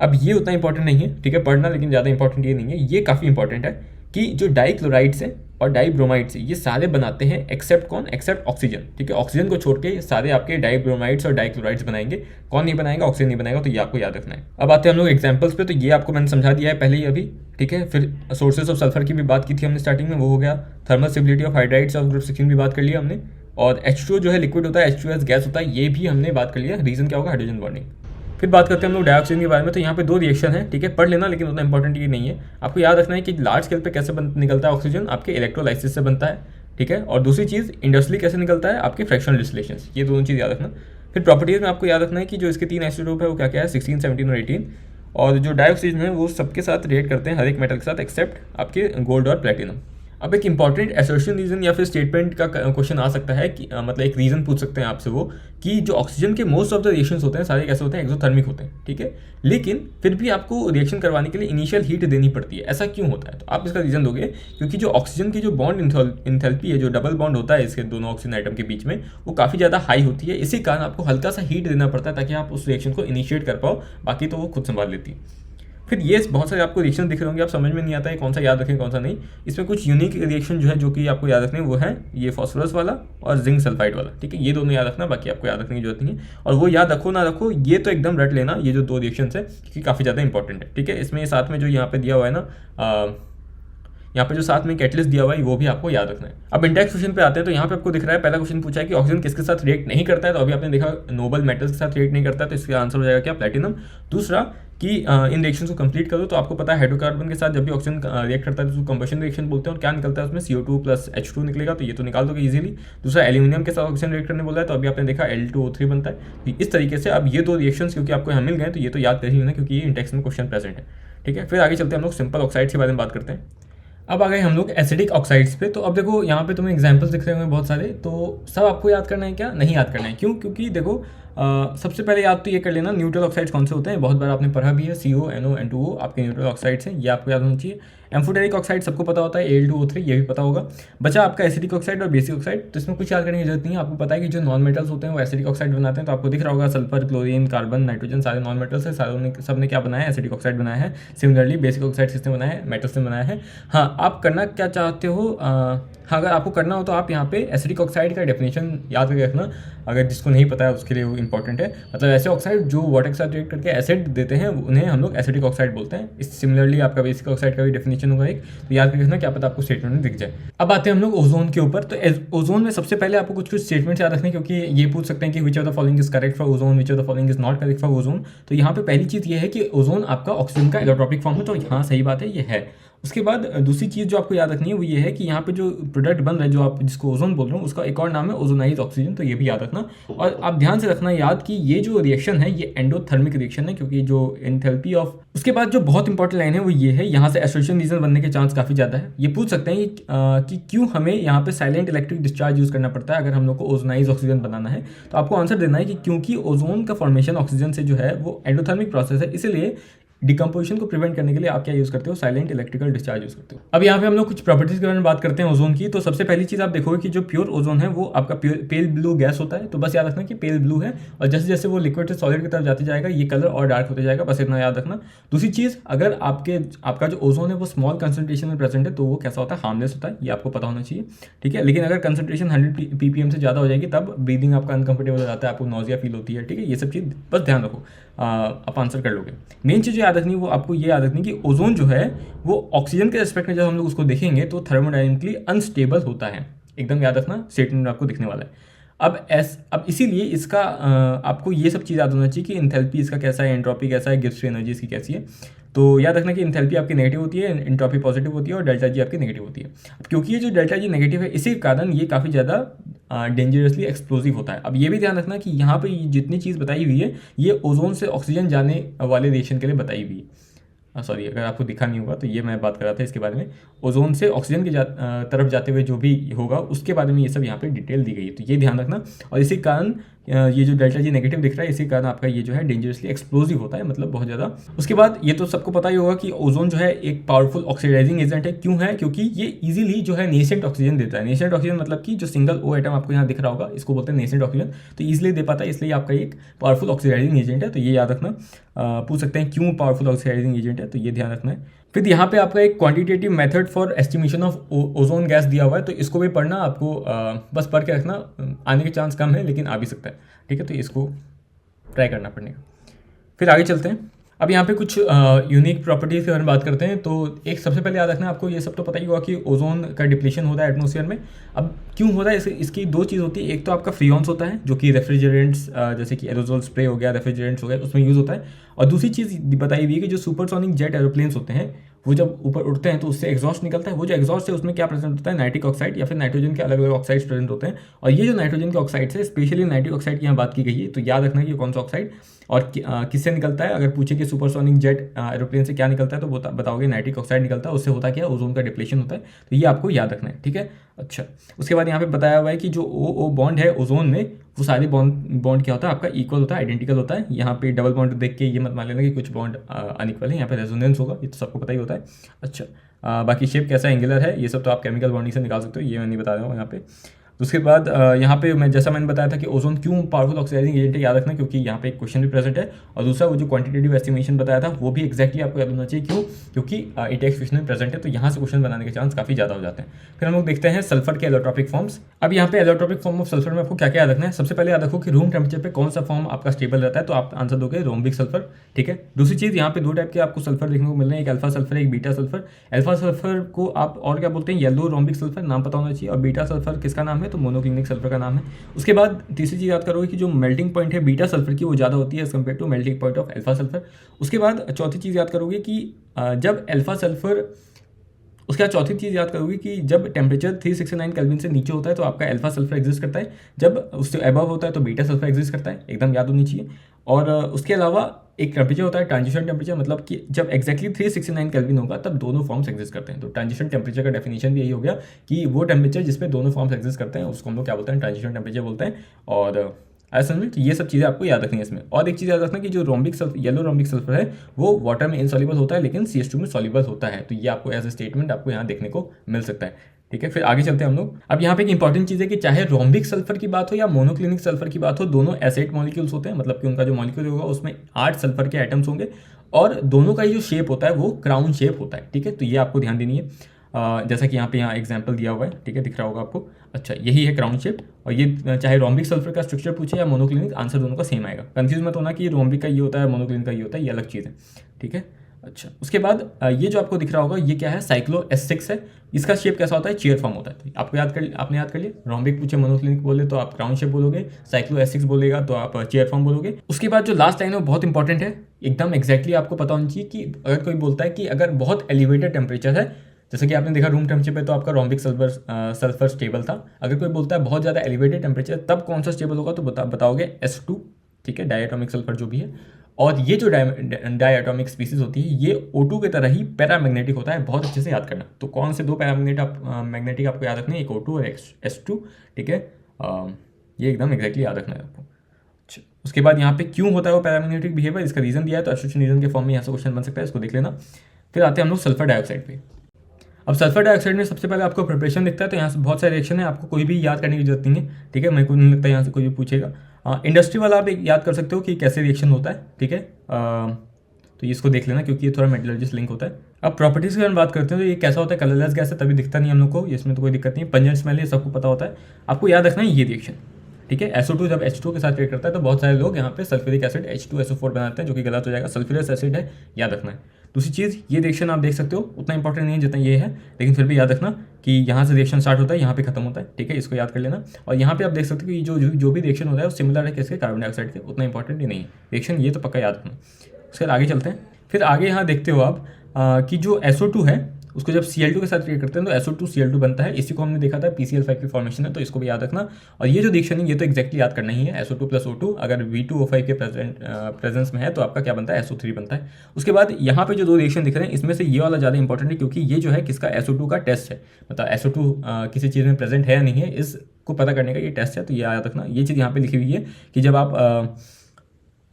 अब ये उतना इंपॉर्टेंट नहीं है, ठीक है, पढ़ना, लेकिन ज़्यादा इंपॉर्टेंट ये नहीं है। ये काफ़ी इंपॉर्टेंट है कि जो डाइक्लोराइड्स हैं और डाइब्रोमाइड्स हैं ये सारे बनाते हैं एक्सेप्ट कौन? एक्सेप्ट ऑक्सीजन, ठीक है। ऑक्सीजन को छोड़ के ये सारे आपके डाइब्रोमाइड्स और डाइक्लोराइड्स बनाएंगे। कौन नहीं बनाएगा? ऑक्सीजन नहीं बनाएगा। तो ये आपको याद रखना है। अब आते हैं हम लोग एग्जाम्पल्स पे। तो ये आपको मैंने समझा दिया है पहले ही अभी, ठीक है। फिर सोर्सेज ऑफ सल्फर की भी बात की थी हमने स्टार्टिंग में, वो हो गया। Thermal stability of hydrides of group 16 भी बात कर लिया हमने। और H2O जो है लिक्विड होता है, H2S गैस होता है, ये भी हमने बात कर लिया। रीजन क्या होगा? Hydrogen bonding. फिर बात करते हैं हम लोग डाइऑक्सीजन के बारे में। तो यहाँ पे 2 रिएक्शन है, ठीक है, पढ़ लेना, लेकिन उतना इंपॉर्टेंट ये नहीं है। आपको याद रखना है कि लार्ज स्केल पे कैसे निकलता है ऑक्सीजन, आपके इलेक्ट्रोलाइसिस से बनता है, ठीक है। और दूसरी चीज़ इंडस्ट्रियली कैसे निकलता है? आपके फ्रैक्शनल डिस्टिलेशन। ये दोनों चीज़ याद रखना। फिर प्रॉपर्टीज में आपको याद रखना है कि जो इसके 3 आइसोटोप है वो क्या क्या है? 16, 17 और 18। और जो डाइऑक्सीजन है वो सबके साथ रिएक्ट करते हैं, हर एक मेटल के साथ, एक्सेप्ट आपके गोल्ड और प्लेटिनम। अब एक इंपॉर्टेंट एसर्शन रीजन या फिर स्टेटमेंट का क्वेश्चन आ सकता है कि मतलब एक रीजन पूछ सकते हैं आपसे वो कि जो ऑक्सीजन के मोस्ट ऑफ द रिएक्शंस होते हैं सारे कैसे होते हैं? एक्सोथर्मिक होते हैं, ठीक है। लेकिन फिर भी आपको रिएक्शन करवाने के लिए इनिशियल हीट देनी पड़ती है। ऐसा क्यों होता है? तो आप इसका रीजन दोगे क्योंकि जो ऑक्सीजन की जो बॉन्ड इंथैल्पी है, जो डबल बॉन्ड होता है इसके दोनों ऑक्सीजन आइटम के बीच में, वो काफ़ी ज़्यादा हाई होती है। इसी कारण आपको हल्का सा हीट देना पड़ता है ताकि आप उस रिएक्शन को इनिशिएट कर पाओ, बाकी तो वो खुद संभाल लेती है। फिर ये बहुत सारे आपको रिएक्शन दिख रहे होंगे, आप समझ में नहीं आता है कौन सा याद रखें कौन सा नहीं। इसमें कुछ यूनिक रिएक्शन जो है जो कि आपको याद रखने वो है ये फॉस्फोरस वाला और जिंक सल्फाइड वाला, ठीक है। ये दोनों याद रखना, बाकी आपको याद रखने की जरूरत नहीं है। और वो याद रखो ना रखो, ये तो एकदम रट लेना, ये जो 2 रिएक्शन है क्योंकि काफ़ी ज़्यादा इंपॉर्टेंट है, ठीक है। इसमें साथ में जो यहाँ पे दिया हुआ है ना, यहाँ पे जो साथ में कैटलिस्ट दिया हुआ है वो भी आपको याद रखना है। अब इंडेक्स क्वेश्चन पे आते हैं। तो यहाँ पे आपको दिख रहा है, पहला क्वेश्चन पूछा है कि ऑक्सीजन किसके साथ रिएक्ट नहीं करता है। तो अभी आपने देखा नोबल मेटल्स के साथ रिएक्ट नहीं करता है, तो इसका आंसर हो जाएगा क्या? प्लेटिनम। दूसरा कि इन रिएक्शंस को कंप्लीट करो। तो आपको पता है हाइड्रोकार्बन के साथ जब भी ऑक्सीजन रिएक्ट करता है तो उसको कंबशन रिएक्शन बोलते हैं। और क्या निकलता है उसमें? CO2 + H2 निकलेगा, तो ये तो निकाल दोगे इजीली। दूसरा एल्यूमिनियम के साथ ऑक्सीजन रिएक्ट करने बोला है, तो अभी आपने देखा Al2O3 बनता है। इस तरीके से अब ये 2 रिएक्शंस क्योंकि आपको यहाँ मिल गए तो ये तो याद कर ही लेना क्योंकि ये इंडेक्स में क्वेश्चन प्रेजेंट है, ठीक है। फिर आगे चलते हैं हम लोग सिंपल ऑक्साइड्स के बारे में बात करते हैं। अब आ गए हम लोग एसिडिक ऑक्साइड्स पे। तो अब देखो यहाँ पे तुम्हें एग्जांपल्स दिख रहे होंगे बहुत सारे, तो सब आपको याद करना है क्या? नहीं याद करना है। क्यों? क्योंकि देखो सबसे पहले याद तो ये कर लेना न्यूट्रल ऑक्साइड्स कौन से होते हैं, बहुत बार आपने पढ़ा भी है। CO, NO, N2O आपके न्यूट्रल ऑक्साइड्स हैं, ये आपको याद होना चाहिए। एम्फोटेरिक ऑक्साइड सबको पता होता है, Al2O3 ये भी पता होगा। बचा आपका एसिडिक ऑक्साइड और बेसिक ऑक्साइड। तो इसमें कुछ याद करने की जरूरत नहीं है। आपको पता है कि जो नॉन मेटल्स होते हैं वो एसिडिक ऑक्साइड बनाते हैं। तो आपको दिख रहा होगा सल्फर, क्लोरीन, कार्बन, नाइट्रोजन सारे नॉन मेटल्स है, सारे सब ने क्या बनाया है? एसिडिक ऑक्साइड बनाया है। सिमिलरली बेसिक ऑक्साइड किसने बनाया है? मेटल्स ने बनाया है। हाँ, आप करना क्या चाहते हो? हाँ, अगर आपको करना हो तो आप यहाँ पे एसिडिक ऑक्साइड का डेफिनेशन याद करके रखना, अगर जिसको नहीं पता है उसके लिए वो इंपॉर्टेंट है। मतलब ऐसे ऑक्साइड जो वाटर के साथ रिएक्ट करके एसिड देते हैं उन्हें हम लोग एसिडिक ऑक्साइड बोलते हैं। इस सिमिलरली आपका बेसिक ऑक्साइड का भी डेफिनेशन होगा एक, तो याद करके रखना, क्या पता आपको स्टेटमेंट में दिख जाए। अब आते हैं हम लोग ओजोन के ऊपर। तो ओजोन में सबसे पहले आपको कुछ स्टेटमेंट्स याद रखने, क्योंकि ये पूछ सकते हैं कि which of the following is correct for ozone, which of the following is not correct for ozone. तो यहाँ पे पहली चीज़ ये है कि ओजोन आपका ऑक्सीजन का एलोट्रॉपिक फॉर्म है, तो यहाँ सही बात है, ये है। उसके बाद दूसरी चीज़ जो आपको याद रखनी है वो ये है कि यहाँ पे जो प्रोडक्ट बन रहा है जो आप जिसको ओजोन बोल रहे हो उसका एक और नाम है ओजोनाइज ऑक्सीजन, तो ये भी याद रखना। और आप ध्यान से रखना याद कि ये जो रिएक्शन है ये एंडोथर्मिक रिएक्शन है, क्योंकि जो एंथैल्पी ऑफ, उसके बाद जो बहुत इंपॉर्टेंट लाइन है वो ये है, यहाँ से एसोसिएशन रीजन बनने के चांस काफ़ी ज़्यादा है। ये पूछ सकते हैं कि क्यों हमें यहाँ पे साइलेंट इलेक्ट्रिक डिस्चार्ज यूज़ करना पड़ता है अगर हम लोग को ओजोनाइज ऑक्सीजन बनाना है। तो आपको आंसर देना है कि क्योंकि ओजोन का फॉर्मेशन ऑक्सीजन से जो है वो एंडोथर्मिक प्रोसेस है, इसलिए डिकम्पोजिशन को प्रिवेंट करने के लिए आप क्या यूज़ करते हो? साइलेंट इलेक्ट्रिकल डिस्चार्ज यूज़ करते हो। अब यहाँ पे हम लोग कुछ प्रॉपर्टीज के बारे में बात करते हैं ओजोन की। तो सबसे पहली चीज़ आप देखोगे कि जो प्योर ओजोन है वो आपका पेल ब्लू गैस होता है। तो बस याद रखना कि पेल ब्लू है, और जैसे जैसे वो लिक्विड से सॉलिड की तरफ जाते जाएगा ये कलर और डार्क होते जाएगा, बस इतना याद रखना। दूसरी चीज़, अगर आपका जो ओजोन है वो स्मॉल कंसंट्रेशन में प्रेजेंट है तो वो कैसा होता है? हार्मलेस होता है, ये आपको पता होना चाहिए, ठीक है। लेकिन अगर कंसंट्रेशन 100 ppm से ज़्यादा हो जाएगी तब ब्रीदिंग आपका अनकंफर्टेबल हो जाता है, आपको नोजिया फील होती है, ठीक है। ये सब चीज़ बस ध्यान रखो, आप आंसर कर लोगे। मेन चीज़ याद रखनी वो आपको ये याद रखनी कि ओजोन जो है वो ऑक्सीजन के रिस्पेक्ट में जब हम लोग उसको देखेंगे तो थर्मोडायनेमिकली अनस्टेबल होता है, एकदम याद रखना, स्टेटमेंट में आपको दिखने वाला है। अब इसीलिए इसका आपको ये सब चीज़ याद होना चाहिए कि इंथैल्पी इसका कैसा है, एंट्रोपी कैसा है, गिब्स फ्री एनर्जी इसकी कैसी है। तो याद रखना कि इंथैल्पी आपकी नेगेटिव होती है, एंट्रोपी पॉजिटिव होती है और डेल्टा जी आपकी नेगेटिव होती है। अब क्योंकि ये जो डेल्टा जी नेगेटिव है इसी कारण ये काफ़ी ज़्यादा डेंजरसली एक्सप्लोजिव होता है। अब ये भी ध्यान रखना कि यहाँ पे जितनी चीज़ बताई हुई है ये ओजोन से ऑक्सीजन जाने वाले रिएक्शन के लिए बताई हुई है। सॉरी अगर आपको दिखा नहीं होगा तो ये मैं बात कर रहा था इसके बारे में, ओजोन से ऑक्सीजन की तरफ जाते हुए जो भी होगा उसके बारे में ये सब यहाँ पे डिटेल दी गई है, तो ये ध्यान रखना। और इसी कारण ये जो डेल्टा जी नेगेटिव दिख रहा है, इसी कारण आपका ये जो है डेंजरसली एक्सप्लोजिव होता है, मतलब बहुत ज़्यादा। उसके बाद ये तो सबको पता ही होगा कि ओजोन जो है एक पावरफुल ऑक्सीडाइजिंग एजेंट है। क्यों है? क्योंकि ये इजीली जो है नेसेंट ऑक्सीजन देता है। नेसेंट ऑक्सीजन मतलब कि जो सिंगल ओ एटम आपको यहाँ दिख रहा होगा, इसको बोलते हैं नेसेंट ऑक्सीजन, तो ईजिली दे पाता है, इसलिए आपका एक पावरफुल ऑक्सीडाइजिंग एजेंट है। तो ये याद रखना। पूछ सकते हैं क्यों पावरफुल ऑक्सीडाइजिंग एजेंट है, तो ये ध्यान रखना है। फिर यहाँ पे आपका एक quantitative method for estimation of ozone gas दिया हुआ है, तो इसको भी पढ़ना आपको, बस पढ़ के रखना, आने के चांस कम है लेकिन आ भी सकता है, ठीक है। तो इसको ट्राई करना पड़ने का। फिर आगे चलते हैं। अब यहाँ पे कुछ यूनिक प्रॉपर्टीज़ के बारे में बात करते हैं। तो एक सबसे पहले याद रखना, आपको ये सब तो पता ही होगा कि ओजोन का डिप्लीशन होता है एटमॉस्फेयर में। अब क्यों होता है, इसकी दो चीज़ होती है। एक तो आपका फ्रीऑन्स होता है जो कि रेफ्रिजरेंट्स जैसे कि एरोजोल स्प्रे हो गया, रेफ्रिजरेंट्स हो गया, उसमें यूज़ होता है। और दूसरी चीज़ बताई हुई है कि जो सुपरसोनिक जेट एरोप्लेन्स होते हैं वो जब ऊपर उड़ते हैं तो उससे एग्जॉस्ट निकलता है। वो जो एग्जॉस्ट है उसमें क्या प्रेजेंट होता है, नाइट्रिक ऑक्साइड या फिर नाइट्रोजन के अलग अलग ऑक्साइड्स प्रेजेंट होते हैं। और ये जो नाइट्रोजन के ऑक्साइड्स है, स्पेशली नाइट्रिक ऑक्साइड की यहाँ बात की गई है, तो याद रखना कि कौन सा ऑक्साइड और किससे निकलता है। अगर पूछे कि सुपरसोनिक जेट एरोप्लेन से क्या निकलता है तो बताओगे नाइट्रिक ऑक्साइड निकलता है। उससे होता क्या है, ओजोन का डिप्लीशन होता है। तो ये आपको याद रखना है, ठीक है। अच्छा, उसके बाद यहाँ पे बताया हुआ है कि जो ओ बॉन्ड है ओजोन में, वो सारे बॉन्ड क्या होता है आपका, इक्वल होता है, आइडेंटिकल होता है। यहाँ पे डबल बॉन्ड देख के ये मत मान लेना कि कुछ बॉन्ड अनइक्वल है, यहाँ पे रेजोनेंस होगा, ये तो सबको पता ही होता है। अच्छा, बाकी शेप कैसा एंगुलर है ये सब तो आप केमिकल बॉन्डिंग से निकाल सकते हो, ये मैं नहीं बता रहा हूँ यहाँ पे। उसके बाद यहाँ पे मैंने बताया था कि ओजोन क्यों पावरफुल ऑक्सीडाइजिंग एजेंट है, याद रखना, क्योंकि यहाँ पे एक क्वेश्चन भी प्रेजेंट है। और दूसरा वो जो क्वांटिटेटिव एस्टिमेशन बताया था वो भी एक्जैक्टली आपको याद होना चाहिए। क्यों? क्योंकि इंटेक्स क्वेश्चन में प्रेजेंट है, तो यहाँ से क्वेश्चन बनाने के चांस काफी ज्यादा हो जाते हैं। फिर हम लोग देखते हैं सल्फर के एलोट्रॉपिक फॉर्म्स। अब यहाँ पे एलोट्रॉपिक फॉर्म ऑफ सल्फर में आपको क्या क्या याद रखना है। सबसे पहले याद रखो कि रूम टेम्परेचर पे कौन सा फॉर्म आपका स्टेबल रहता है, तो आप आंसर दोगे रोम्बिक सल्फर, ठीक है। दूसरी चीज, यहाँ पे दो टाइप के आपको सल्फर देखने को मिल रहे हैं, एक अल्फा सल्फर, एक बीटा सल्फर। अल्फा सल्फर को आप और क्या बोलते हैं, येलो रोम्बिक सल्फर, नाम पता होना चाहिए। और बीटा सल्फर किसका नाम है, तो मोनोक्लिनिक सल्फर का नाम है। उसके बाद तीसरी चीज याद करोगे कि जो मेल्टिंग पॉइंट है बीटा सल्फर की वो ज़्यादा होती है as compare to melting point of alpha sulphur. उसके बाद चौथी चीज़ याद करोगे कि जब अल्फा सल्फर, उसके बाद चौथी चीज़ याद करोगे कि जब टेम्परेचर 369 केल्विन से नीचे होता है तो आपका अल्फा सल्फर एग्जिस्ट करता है, जब उससे अबव होता है तो बीटा सल्फर एग्जिस्ट करता है, एकदम याद होनी चाहिए। और उसके अलावा एक टेम्परेचर होता है ट्रांजिशन टेम्परेचर, मतलब कि जब एक्जैक्टली 369 केल्विन होगा तब दोनों फॉर्म्स एग्जिस्ट करते हैं। तो ट्रांजिशन टेम्परेचर का डेफिनेशन भी यही हो गया कि वो टेम्परेचर जिसपे दोनों फॉर्म्स एग्जिस्ट करते हैं उसको हम लोग क्या बोलते हैं, ट्रांजिशन टेम्परेचर बोलते हैं। और ऐसा समझ, ये सब चीज़ें आपको याद रखनी है इसमें। और एक चीज़ याद रखना कि जो rhombic sulphur, yellow rhombic sulphur है वो वाटर में इनसॉल्युबल होता है लेकिन CH2 में सॉल्युबल होता है। तो ये आपको एज ए स्टेटमेंट आपको यहाँ देखने को मिल सकता है, ठीक है। फिर आगे चलते हैं हम लोग। अब यहाँ पे एक इंपॉर्टेंट चीज़ है कि चाहे रोम्बिक सल्फर की बात हो या मोनोक्लिनिक सल्फर की बात हो, दोनों एसिड मॉलिक्यूल्स होते हैं, मतलब कि उनका जो मॉलिक्यूल होगा उसमें 8 सल्फर के आइटम्स होंगे और दोनों का ही जो शेप होता है वो क्राउन शेप होता है, ठीक है। तो ये आपको ध्यान देनी है। जैसा कि यहाँ एग्जाम्पल दिया हुआ है, ठीक है, दिख रहा होगा आपको। अच्छा, यही है क्राउन शेप। और ये चाहे रोम्बिक सल्फर का स्ट्रक्चर पूछे या मोनोक्लिनिक, आंसर दोनों का सेम आएगा। कंफ्यूज मत होना कि रोम्बिक का ये होता है मोनोक्लिनिक का ये होता है, ये अलग चीज़ है, ठीक है। अच्छा, उसके बाद ये जो आपको दिख रहा होगा ये क्या है, साइक्लो S6 है। इसका शेप कैसा होता है, चेयर फॉर्म होता है। तो आपने याद कर लिया, रोम्बिक पूछे मोनोक्लिनिक बोले तो आप क्राउन शेप बोलोगे, साइक्लो S6 बोलेगा तो आप चेयर फॉर्म बोलोगे। उसके बाद जो लास्ट लाइन है वो बहुत इंपॉर्टेंट है, एकदम एक्जैक्टली आपको पता होना चाहिए कि अगर कोई बोलता है कि अगर बहुत एलिवेटेड टेम्परेचर है, जैसे कि आपने देखा रूम टेम्परेचर पे तो आपका रोम्बिक सल्फर स्टेबल था। अगर कोई बोलता है बहुत ज़्यादा एलिवेटेड टेम्परेचर तब कौन सा स्टेबल होगा, तो बताओगे S2, ठीक है, डायटोमिक सल्फर जो भी है। और ये जो डायटोमिक स्पीसीज होती है ये O2 की तरह ही पैरामैग्नेटिक होता है, बहुत अच्छे से याद करना। तो कौन से दो मैग्नेटिक आपको याद रखने हैं, एक O2 और S2, ठीक है। ये एकदम एक्जैक्टली याद रखना है आपको। अच्छा, उसके बाद यहाँ पे क्यों होता है वो पैरामैग्नेटिक बिहेवियर, इसका रीजन दिया है, तो एब्सोल्यूशन रीजन के फॉर्म में यहाँ से क्वेश्चन बन सकता है, इसको देख लेना। फिर आते हैं हम लोग सल्फर डाइऑक्साइड पे। अब सल्फर डाइऑक्साइड में सबसे पहले आपको प्रिपरेशन दिखता है, तो यहाँ से बहुत सारे रिएक्शन है, आपको कोई भी याद करने की जरूरत नहीं है, ठीक है। मेरे को नहीं लगता यहाँ से कोई भी पूछेगा। इंडस्ट्री वाला आप याद कर सकते हो कि कैसे रिएक्शन होता है, ठीक है। तो इसको देख लेना क्योंकि ये थोड़ा मेटलर्जिस्ट लिंक होता है। अब प्रॉपर्टीज की बात करते हैं तो ये कैसा होता है, कलरलेस गैस है तभी दिखता नहीं हम लोग को, इसमें तो कोई दिक्कत नहीं है। पंजेंट स्मेल ये सबको पता होता है, आपको याद रखना है ये रिएक्शन, ठीक है। SO2 जब H2 के साथ रिएक्ट करता है तो बहुत सारे लोग यहाँ पे सल्फ्यूरिक एसिड H2SO4 बनाते हैं, जो कि गलत हो जाएगा, सल्फ्यूरस एसिड है, याद रखना है। दूसरी चीज़, ये रिएक्शन आप देख सकते हो, उतना इंपॉर्टेंट नहीं है जितना ये है, लेकिन फिर भी याद रखना कि यहाँ से रिएक्शन स्टार्ट होता है, यहाँ पे खत्म होता है, ठीक है, इसको याद कर लेना। और यहाँ पे आप देख सकते हो कि जो भी रिएक्शन होता है वो सिमिलर है किसके, कार्बन डाइऑक्साइड के, उतना इंपॉर्टेंट ही नहीं है रिएक्शन, ये तो पक्का याद रखना। उसके बाद आगे चलते हैं। फिर आगे यहाँ देखते हो आप कि जो SO2 है उसको जब Cl2 के साथ रिएक्ट करते हैं तो SO2 Cl2 बनता है। इसी को हमने देखा था PCl5 की फॉर्मेशन है, तो इसको भी याद रखना। और ये जो रिएक्शन है ये तो एक्जैक्टली याद करना ही है, SO2 + O2 अगर V2O5 के प्रेजेंस में है तो आपका क्या बनता है, SO3 बनता है। उसके बाद यहाँ पे जो दो रिएक्शन दिख रहे हैं इसमें से ये वाला ज़्यादा इंपॉर्टेंट है, क्योंकि ये जो है किसका, SO2 का टेस्ट है, मतलब SO2 किसी चीज़ में प्रेजेंट है या नहीं है इसको पता करने का ये टेस्ट है। तो ये याद रखना, ये चीज़ यहाँ पे लिखी हुई है कि जब आप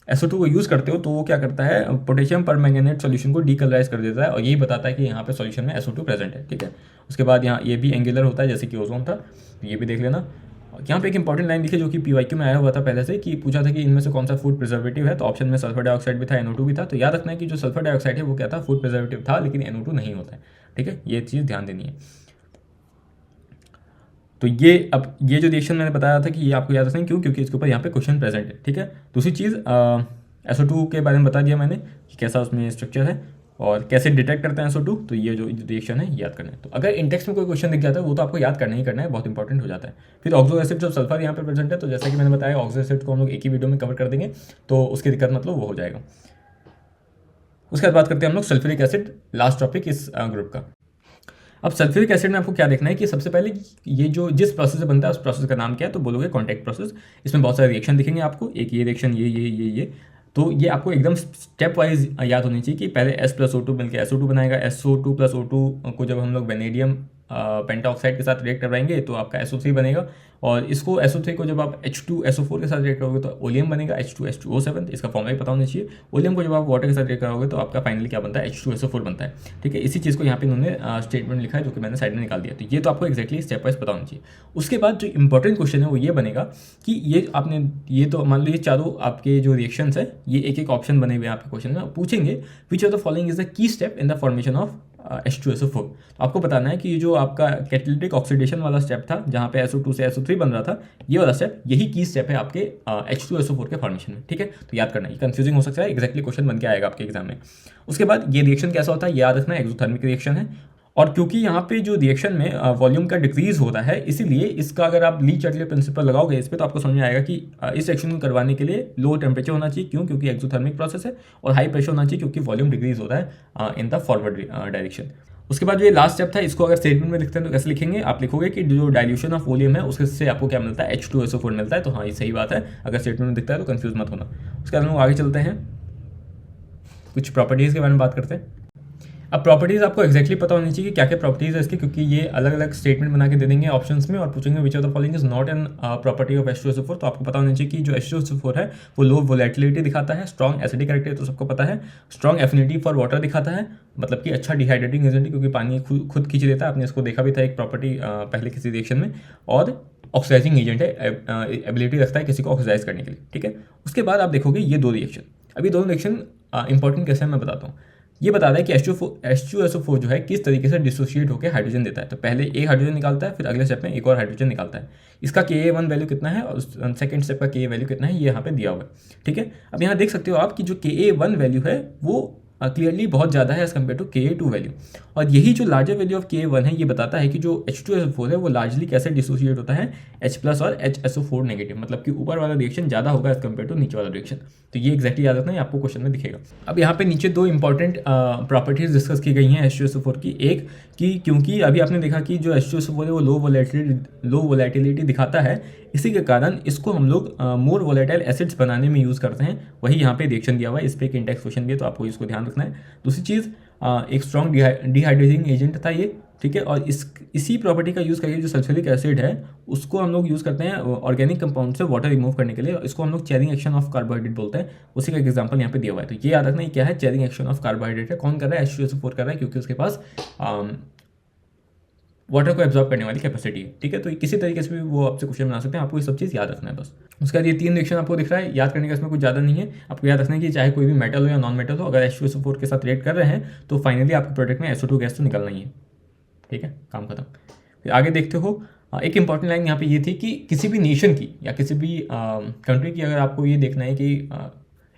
SO2 को यूज़ करते हो तो वो क्या करता है, पोटेशियम परमैंगनेट सॉल्यूशन को डीकलराइज कर देता है, और यही बताता है कि यहाँ पे सॉल्यूशन में SO2 प्रेजेंट है। ठीक है, उसके बाद यहाँ ये भी एंगुलर होता है जैसे कि ओजोन था, तो ये भी देख लेना। यहाँ पे एक इंपॉर्टेंट लाइन लिखी जो कि PYQ में आया हुआ था पहले से, कि पूछा था कि इनमें से कौन सा फूड प्रिजर्वेटिव है, तो ऑप्शन में सल्फर डाइऑक्साइड भी था, NO2 भी था। तो याद रखना है कि जो सल्फर डाइऑक्साइड है वो क्या था, फूड प्रिजर्वेटिव था, लेकिन NO2 नहीं होता है। ठीक है, ये चीज़ ध्यान देनी है। तो ये अब ये जो रिएक्शन मैंने बताया था कि ये आपको याद रखना है, क्यों, क्योंकि इसके ऊपर यहाँ पे क्वेश्चन प्रेजेंट है। ठीक है, दूसरी चीज़ SO2 के बारे में बता दिया मैंने कि कैसा उसमें स्ट्रक्चर है और कैसे डिटेक्ट करते हैं SO2, तो ये जो रिएक्शन है याद करना है। तो अगर इंटेक्स्ट में कोई क्वेश्चन दिख जाता है वो तो आपको याद करना ही करना है, बहुत इंपॉर्टेंट हो जाता है। फिर ऑक्सो एसिड, जब सल्फर यहाँ पे प्रेजेंट है, तो जैसा कि मैंने बताया ऑक्सो एसिड को हम लोग एक ही वीडियो में कवर कर देंगे, तो उसकी दिक्कत मतलब वो हो जाएगा। उसके बाद बात करते हैं हम लोग सल्फ्यूरिक एसिड, लास्ट टॉपिक इस ग्रुप का। अब सल्फ्यूरिक एसिड में आपको क्या देखना है कि सबसे पहले ये जो जिस प्रोसेस से बनता है उस प्रोसेस का नाम क्या है, तो बोलोगे कॉन्टैक्ट प्रोसेस। इसमें बहुत सारे रिएक्शन दिखेंगे आपको, एक ये रिएक्शन, ये तो ये आपको एकदम स्टेप वाइज याद होनी चाहिए कि पहले S + O2 मिलकर SO2 बनाएगा, SO2 + O2 को जब हम लोग वेनेडियम पेंटाऑक्साइड के साथ रिएक्ट करवाएंगे तो आपका SO3 बनेगा, और इसको SO3 को जब आप H2SO4 के साथ रिएक्ट करोगे तो ओलियम बनेगा, H2H2O7, इसका फॉर्मूला भी पता होना चाहिए। ओलियम को जब आप वाटर के साथ रिएक्ट करोगे तो आपका फाइनली क्या बनता है, H2SO4 बनता है। ठीक है, इसी चीज़ को यहाँ पे इन्होंने स्टेटमेंट लिखा है जो कि मैंने साइड में निकाल दिया। तो ये तो आपको एक्जैक्टली स्टेप वाइज पता होना चाहिए। उसके बाद जो इंपॉर्टेंट क्वेश्चन है वो ये बनेगा कि ये आपने, ये तो मान लो ये चारों आपके जो रिएक्शंस है ये एक एक ऑप्शन बने हुए हैं आपके क्वेश्चन में, पूछेंगे which of the following is the key step in the formation of H2SO4। तो आपको बताना है कि ये जो आपका कैटालिटिक ऑक्सीडेशन वाला स्टेप था जहाँ पे SO2 से SO3 बन रहा था, ये वाला स्टेप यही की स्टेप है आपके H2SO4 के फॉर्मेशन में। ठीक है, तो याद करना, ये कंफ्यूजिंग हो सकता है, एक्जैक्टली क्वेश्चन बन के आएगा आपके एग्जाम में। उसके बाद ये रिएक्शन कैसा होता है ये याद रखना, एक्सोथर्मिक रिएक्शन है, और क्योंकि यहाँ पे जो रिएक्शन में वॉल्यूम का डिक्रीज होता है, इसीलिए इसका अगर आप ली चटले प्रिंसिपल लगाओगे इस पर तो आपको समझ में आएगा कि इस रिएक्शन को करवाने के लिए लो टेम्परेचर होना चाहिए, क्यों, क्योंकि एक्सोथर्मिक प्रोसेस है, और हाई प्रेशर होना चाहिए क्योंकि वॉल्यूम डिक्रीज होता है इन द फॉरवर्ड डायरेक्शन। उसके बाद जो ये लास्ट स्टेप था इसको अगर स्टेटमेंट में लिखते हैं तो कैसे लिखेंगे, आप लिखोगे कि जो डाइल्यूशन ऑफ वॉल्यूम है उससे आपको क्या मिलता है, H2SO4 मिलता है। तो हाँ, ये सही बात है, अगर स्टेटमेंट में दिखता है तो कंफ्यूज मत होना। उसके बाद हम लोग आगे चलते हैं, कुछ प्रॉपर्टीज़ के बारे में बात करते हैं। अब प्रॉपर्टीज़ आपको एक्जैक्टली पता होनी चाहिए कि क्या क्या प्रॉपर्टीज़ है इसकी, क्योंकि ये अलग अलग स्टेटमेंट बना के दे देंगे ऑप्शंस में और पूछेंगे which of the following is not an property of H2SO4। तो आपको पता होना चाहिए कि जो H2SO4 है वो लो वोलेटिलिटी दिखाता है, स्ट्रॉन्ग एसिडिक कैरेक्टर तो सबको पता है, स्ट्रॉन्ग एफिनिटी फॉर वाटर दिखाता है, मतलब कि अच्छा डिहाइड्रेटिंग एजेंट क्योंकि पानी खुद खींच लेता है, आपने इसको देखा भी था एक प्रॉपर्टी पहले किसी रिएक्शन में, और ऑक्सीडाइजिंग एजेंट है, एबिलिटी रखता है किसी को ऑक्सीडाइज करने के लिए। ठीक है, उसके बाद आप देखोगे ये दो रिएक्शन, अभी दोनों रिएक्शन इंपॉर्टेंट कैसे है मैं बताता हूँ। ये बता रहा है कि H2SO4 जो है किस तरीके से डिसोशिएट होकर हाइड्रोजन देता है। तो पहले एक हाइड्रोजन निकालता है, फिर अगले स्टेप में एक और हाइड्रोजन निकालता है। इसका Ka1 वैल्यू कितना है और सेकंड स्टेप का Ka वैल्यू कितना है ये यहाँ पे दिया हुआ है। ठीक है, अब यहाँ देख सकते हो आप कि जो Ka1 वैल्यू है वो क्लियरली बहुत ज़्यादा है as compare to Ka2 value, और यही जो लार्जर वैल्यू ऑफ Ka1 है ये बताता है कि जो H2SO4 है वो लार्जली कैसे डिसोशिएट होता है H+ और HSO4 नेगेटिव, मतलब कि ऊपर वाला रिएक्शन ज़्यादा होगा एज कम्पेयर टू नीचे वाला रिएक्शन। तो ये एक्जैक्टली याद रखना है, आपको क्वेश्चन में दिखेगा। अब यहाँ पे नीचे दो इंपॉर्टेंट प्रॉपर्टीज डिस्कस की गई हैं H2SO4 की। एक कि क्योंकि अभी आपने देखा कि जो H2SO4 है वो लो वोलेटिलिटी दिखाता है, इसी के कारण इसको हम लोग मोर वोलेटाइल एसिड्स बनाने में यूज़ करते हैं, वही यहाँ पे रिएक्शन दिया हुआ है, इस पर एक इंडेक्स क्वेश्चन भी है तो आपको इसको ध्यान रखना है। दूसरी चीज़ एक स्ट्रॉन्ग डिहाइड्रेटिंग एजेंट था ये। ठीक है, और इसी प्रॉपर्टी का यूज़ करके जो सल्फ्यूरिक एसिड है उसको हम लोग यूज़ करते हैं ऑर्गेनिक कंपाउंड से वाटर रिमूव करने के लिए, इसको हम लोग चेयरिंग एक्शन ऑफ कार्बोहाइड्रेट बोलते हैं। उसी का एग्जांपल यहाँ पे दिया हुआ है, तो ये याद रखना ये क्या है, चेयरिंग एक्शन ऑफ कार्बोहाइड्रेट है। कौन कर रहा है, H2SO4 कर रहा है, क्योंकि उसके पास वाटर को एब्जॉर्ब करने वाली कैपेसिटी है। ठीक है, तो किसी तरीके से भी वो आपसे क्वेश्चन बना सकते हैं, आपको ये सब चीज़ याद रखना है बस। उसके बाद ये तीन रिएक्शन आपको दिख रहा है, याद करने का इसमें कुछ ज़्यादा नहीं है। आपको याद रखना है कि चाहे कोई भी मेटल हो या नॉन मेटल हो, अगर H2SO4 के साथ रिएक्ट कर रहे हैं तो फाइनली आपके प्रोडक्ट में SO2 गैस तो निकलना ही है। ठीक है, काम खत्म। फिर आगे देखते हो, एक इंपॉर्टेंट लाइन यहाँ पे ये थी कि किसी भी नेशन की या किसी भी कंट्री की अगर आपको ये देखना है कि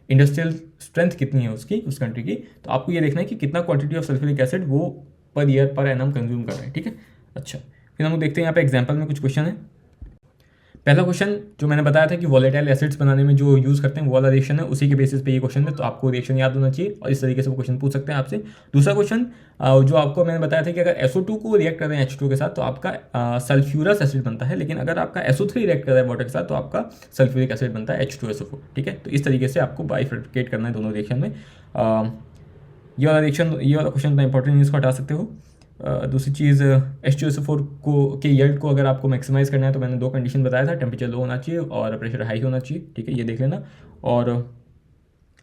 इंडस्ट्रियल स्ट्रेंथ कितनी है उसकी, उस कंट्री की, तो आपको ये देखना है कि कितना क्वांटिटी ऑफ सल्फ्यूरिक एसिड वो per year per annum consume कर रहे हैं। ठीक है, अच्छा, फिर हम लोग देखते हैं यहाँ पे एग्जाम्पल में कुछ क्वेश्चन है। पहला क्वेश्चन जो मैंने बताया था कि वॉलेटाइल एसिड्स बनाने में जो यूज़ करते हैं वो वाला रिएक्शन है, उसी के बेसिस पे ये क्वेश्चन है, तो आपको रिएक्शन याद होना चाहिए और इस तरीके से वो क्वेश्चन पूछ सकते हैं आपसे। दूसरा क्वेश्चन जो आपको मैंने बताया था कि अगर SO2 को रिएक्ट कर रहे हैं H2 के साथ तो आपका सल्फ्यूरस एसिड बनता है, लेकिन अगर आपका SO3 रिएक्ट कर रहा है वाटर के साथ तो आपका सल्फ्यूरिक एसिड बनता है H2SO4। ठीक है, तो इस तरीके से आपको बाइफर्केट करना है दोनों रिएक्शन में। ये वाला क्वेश्चन इतना इंपॉर्टेंट नहीं, इसको हटा सकते हो। दूसरी चीज़ H2SO4 को के यील्ड को अगर आपको मैक्सिमाइज़ करना है तो मैंने 2 कंडीशन बताया था, टेम्परेचर लो होना चाहिए और प्रेशर हाई होना चाहिए। ठीक है, ये देख लेना। और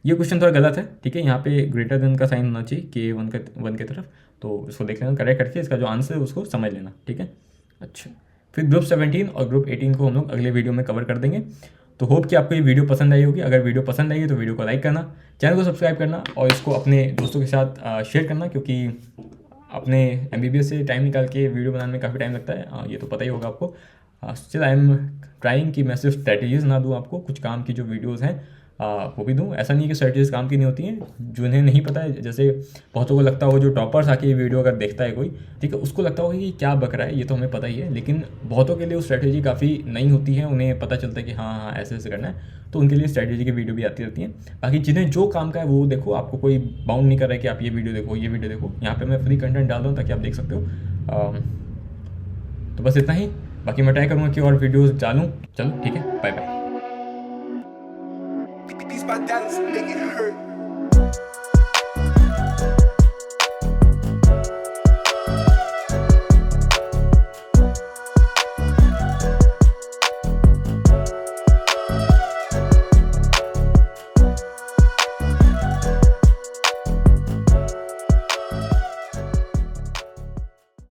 ये क्वेश्चन थोड़ा गलत है, ठीक है, यहाँ पे ग्रेटर देन का साइन होना चाहिए के वन की तरफ, तो इसको देख लेना, करेक्ट करके इसका जो आंसर है उसको समझ लेना। ठीक है, अच्छा, फिर ग्रुप 17 और ग्रुप 18 को हम लोग अगले वीडियो में कवर कर देंगे। तो होप कि आपको ये वीडियो पसंद आई होगी। अगर वीडियो पसंद आई है तो वीडियो को लाइक करना, चैनल को सब्सक्राइब करना और इसको अपने दोस्तों के साथ शेयर करना, क्योंकि अपने MBBS से टाइम निकाल के वीडियो बनाने में काफ़ी टाइम लगता है, ये तो पता ही होगा आपको। स्टिल आई एम ट्राइंग कि मैं सिर्फ स्ट्रैटेजीज़ ना दूँ आपको, कुछ काम की जो वीडियोज़ हैं वो भी दूँ। ऐसा नहीं कि स्ट्रैटेजीज काम की नहीं होती हैं, जिन्हें नहीं पता है, जैसे बहुतों को लगता होगा, जो टॉपर्स आके ये वीडियो अगर देखता है कोई, ठीक है, उसको लगता होगा कि क्या बक रहा है, ये तो हमें पता ही है, लेकिन बहुतों के लिए वो स्ट्रैटेजी काफ़ी नई होती है, उन्हें पता चलता है कि हाँ हाँ ऐसे ऐसे करना है, तो उनके लिए स्ट्रैटेजी की वीडियो भी आती रहती हैं। बाकी जिन्हें जो काम का है वो देखो, आपको कोई बाउंड नहीं कर रहा है कि आप ये वीडियो देखो, ये वीडियो देखो। यहाँ पे मैं फ्री कंटेंट डाल रहा हूँ ताकि आप देख सकते हो। तो बस इतना ही, बाकी मैं ट्राई करूँगा कि और वीडियोज़ डालूँ। चलो ठीक है, bye bye. These my dallas make it hurt.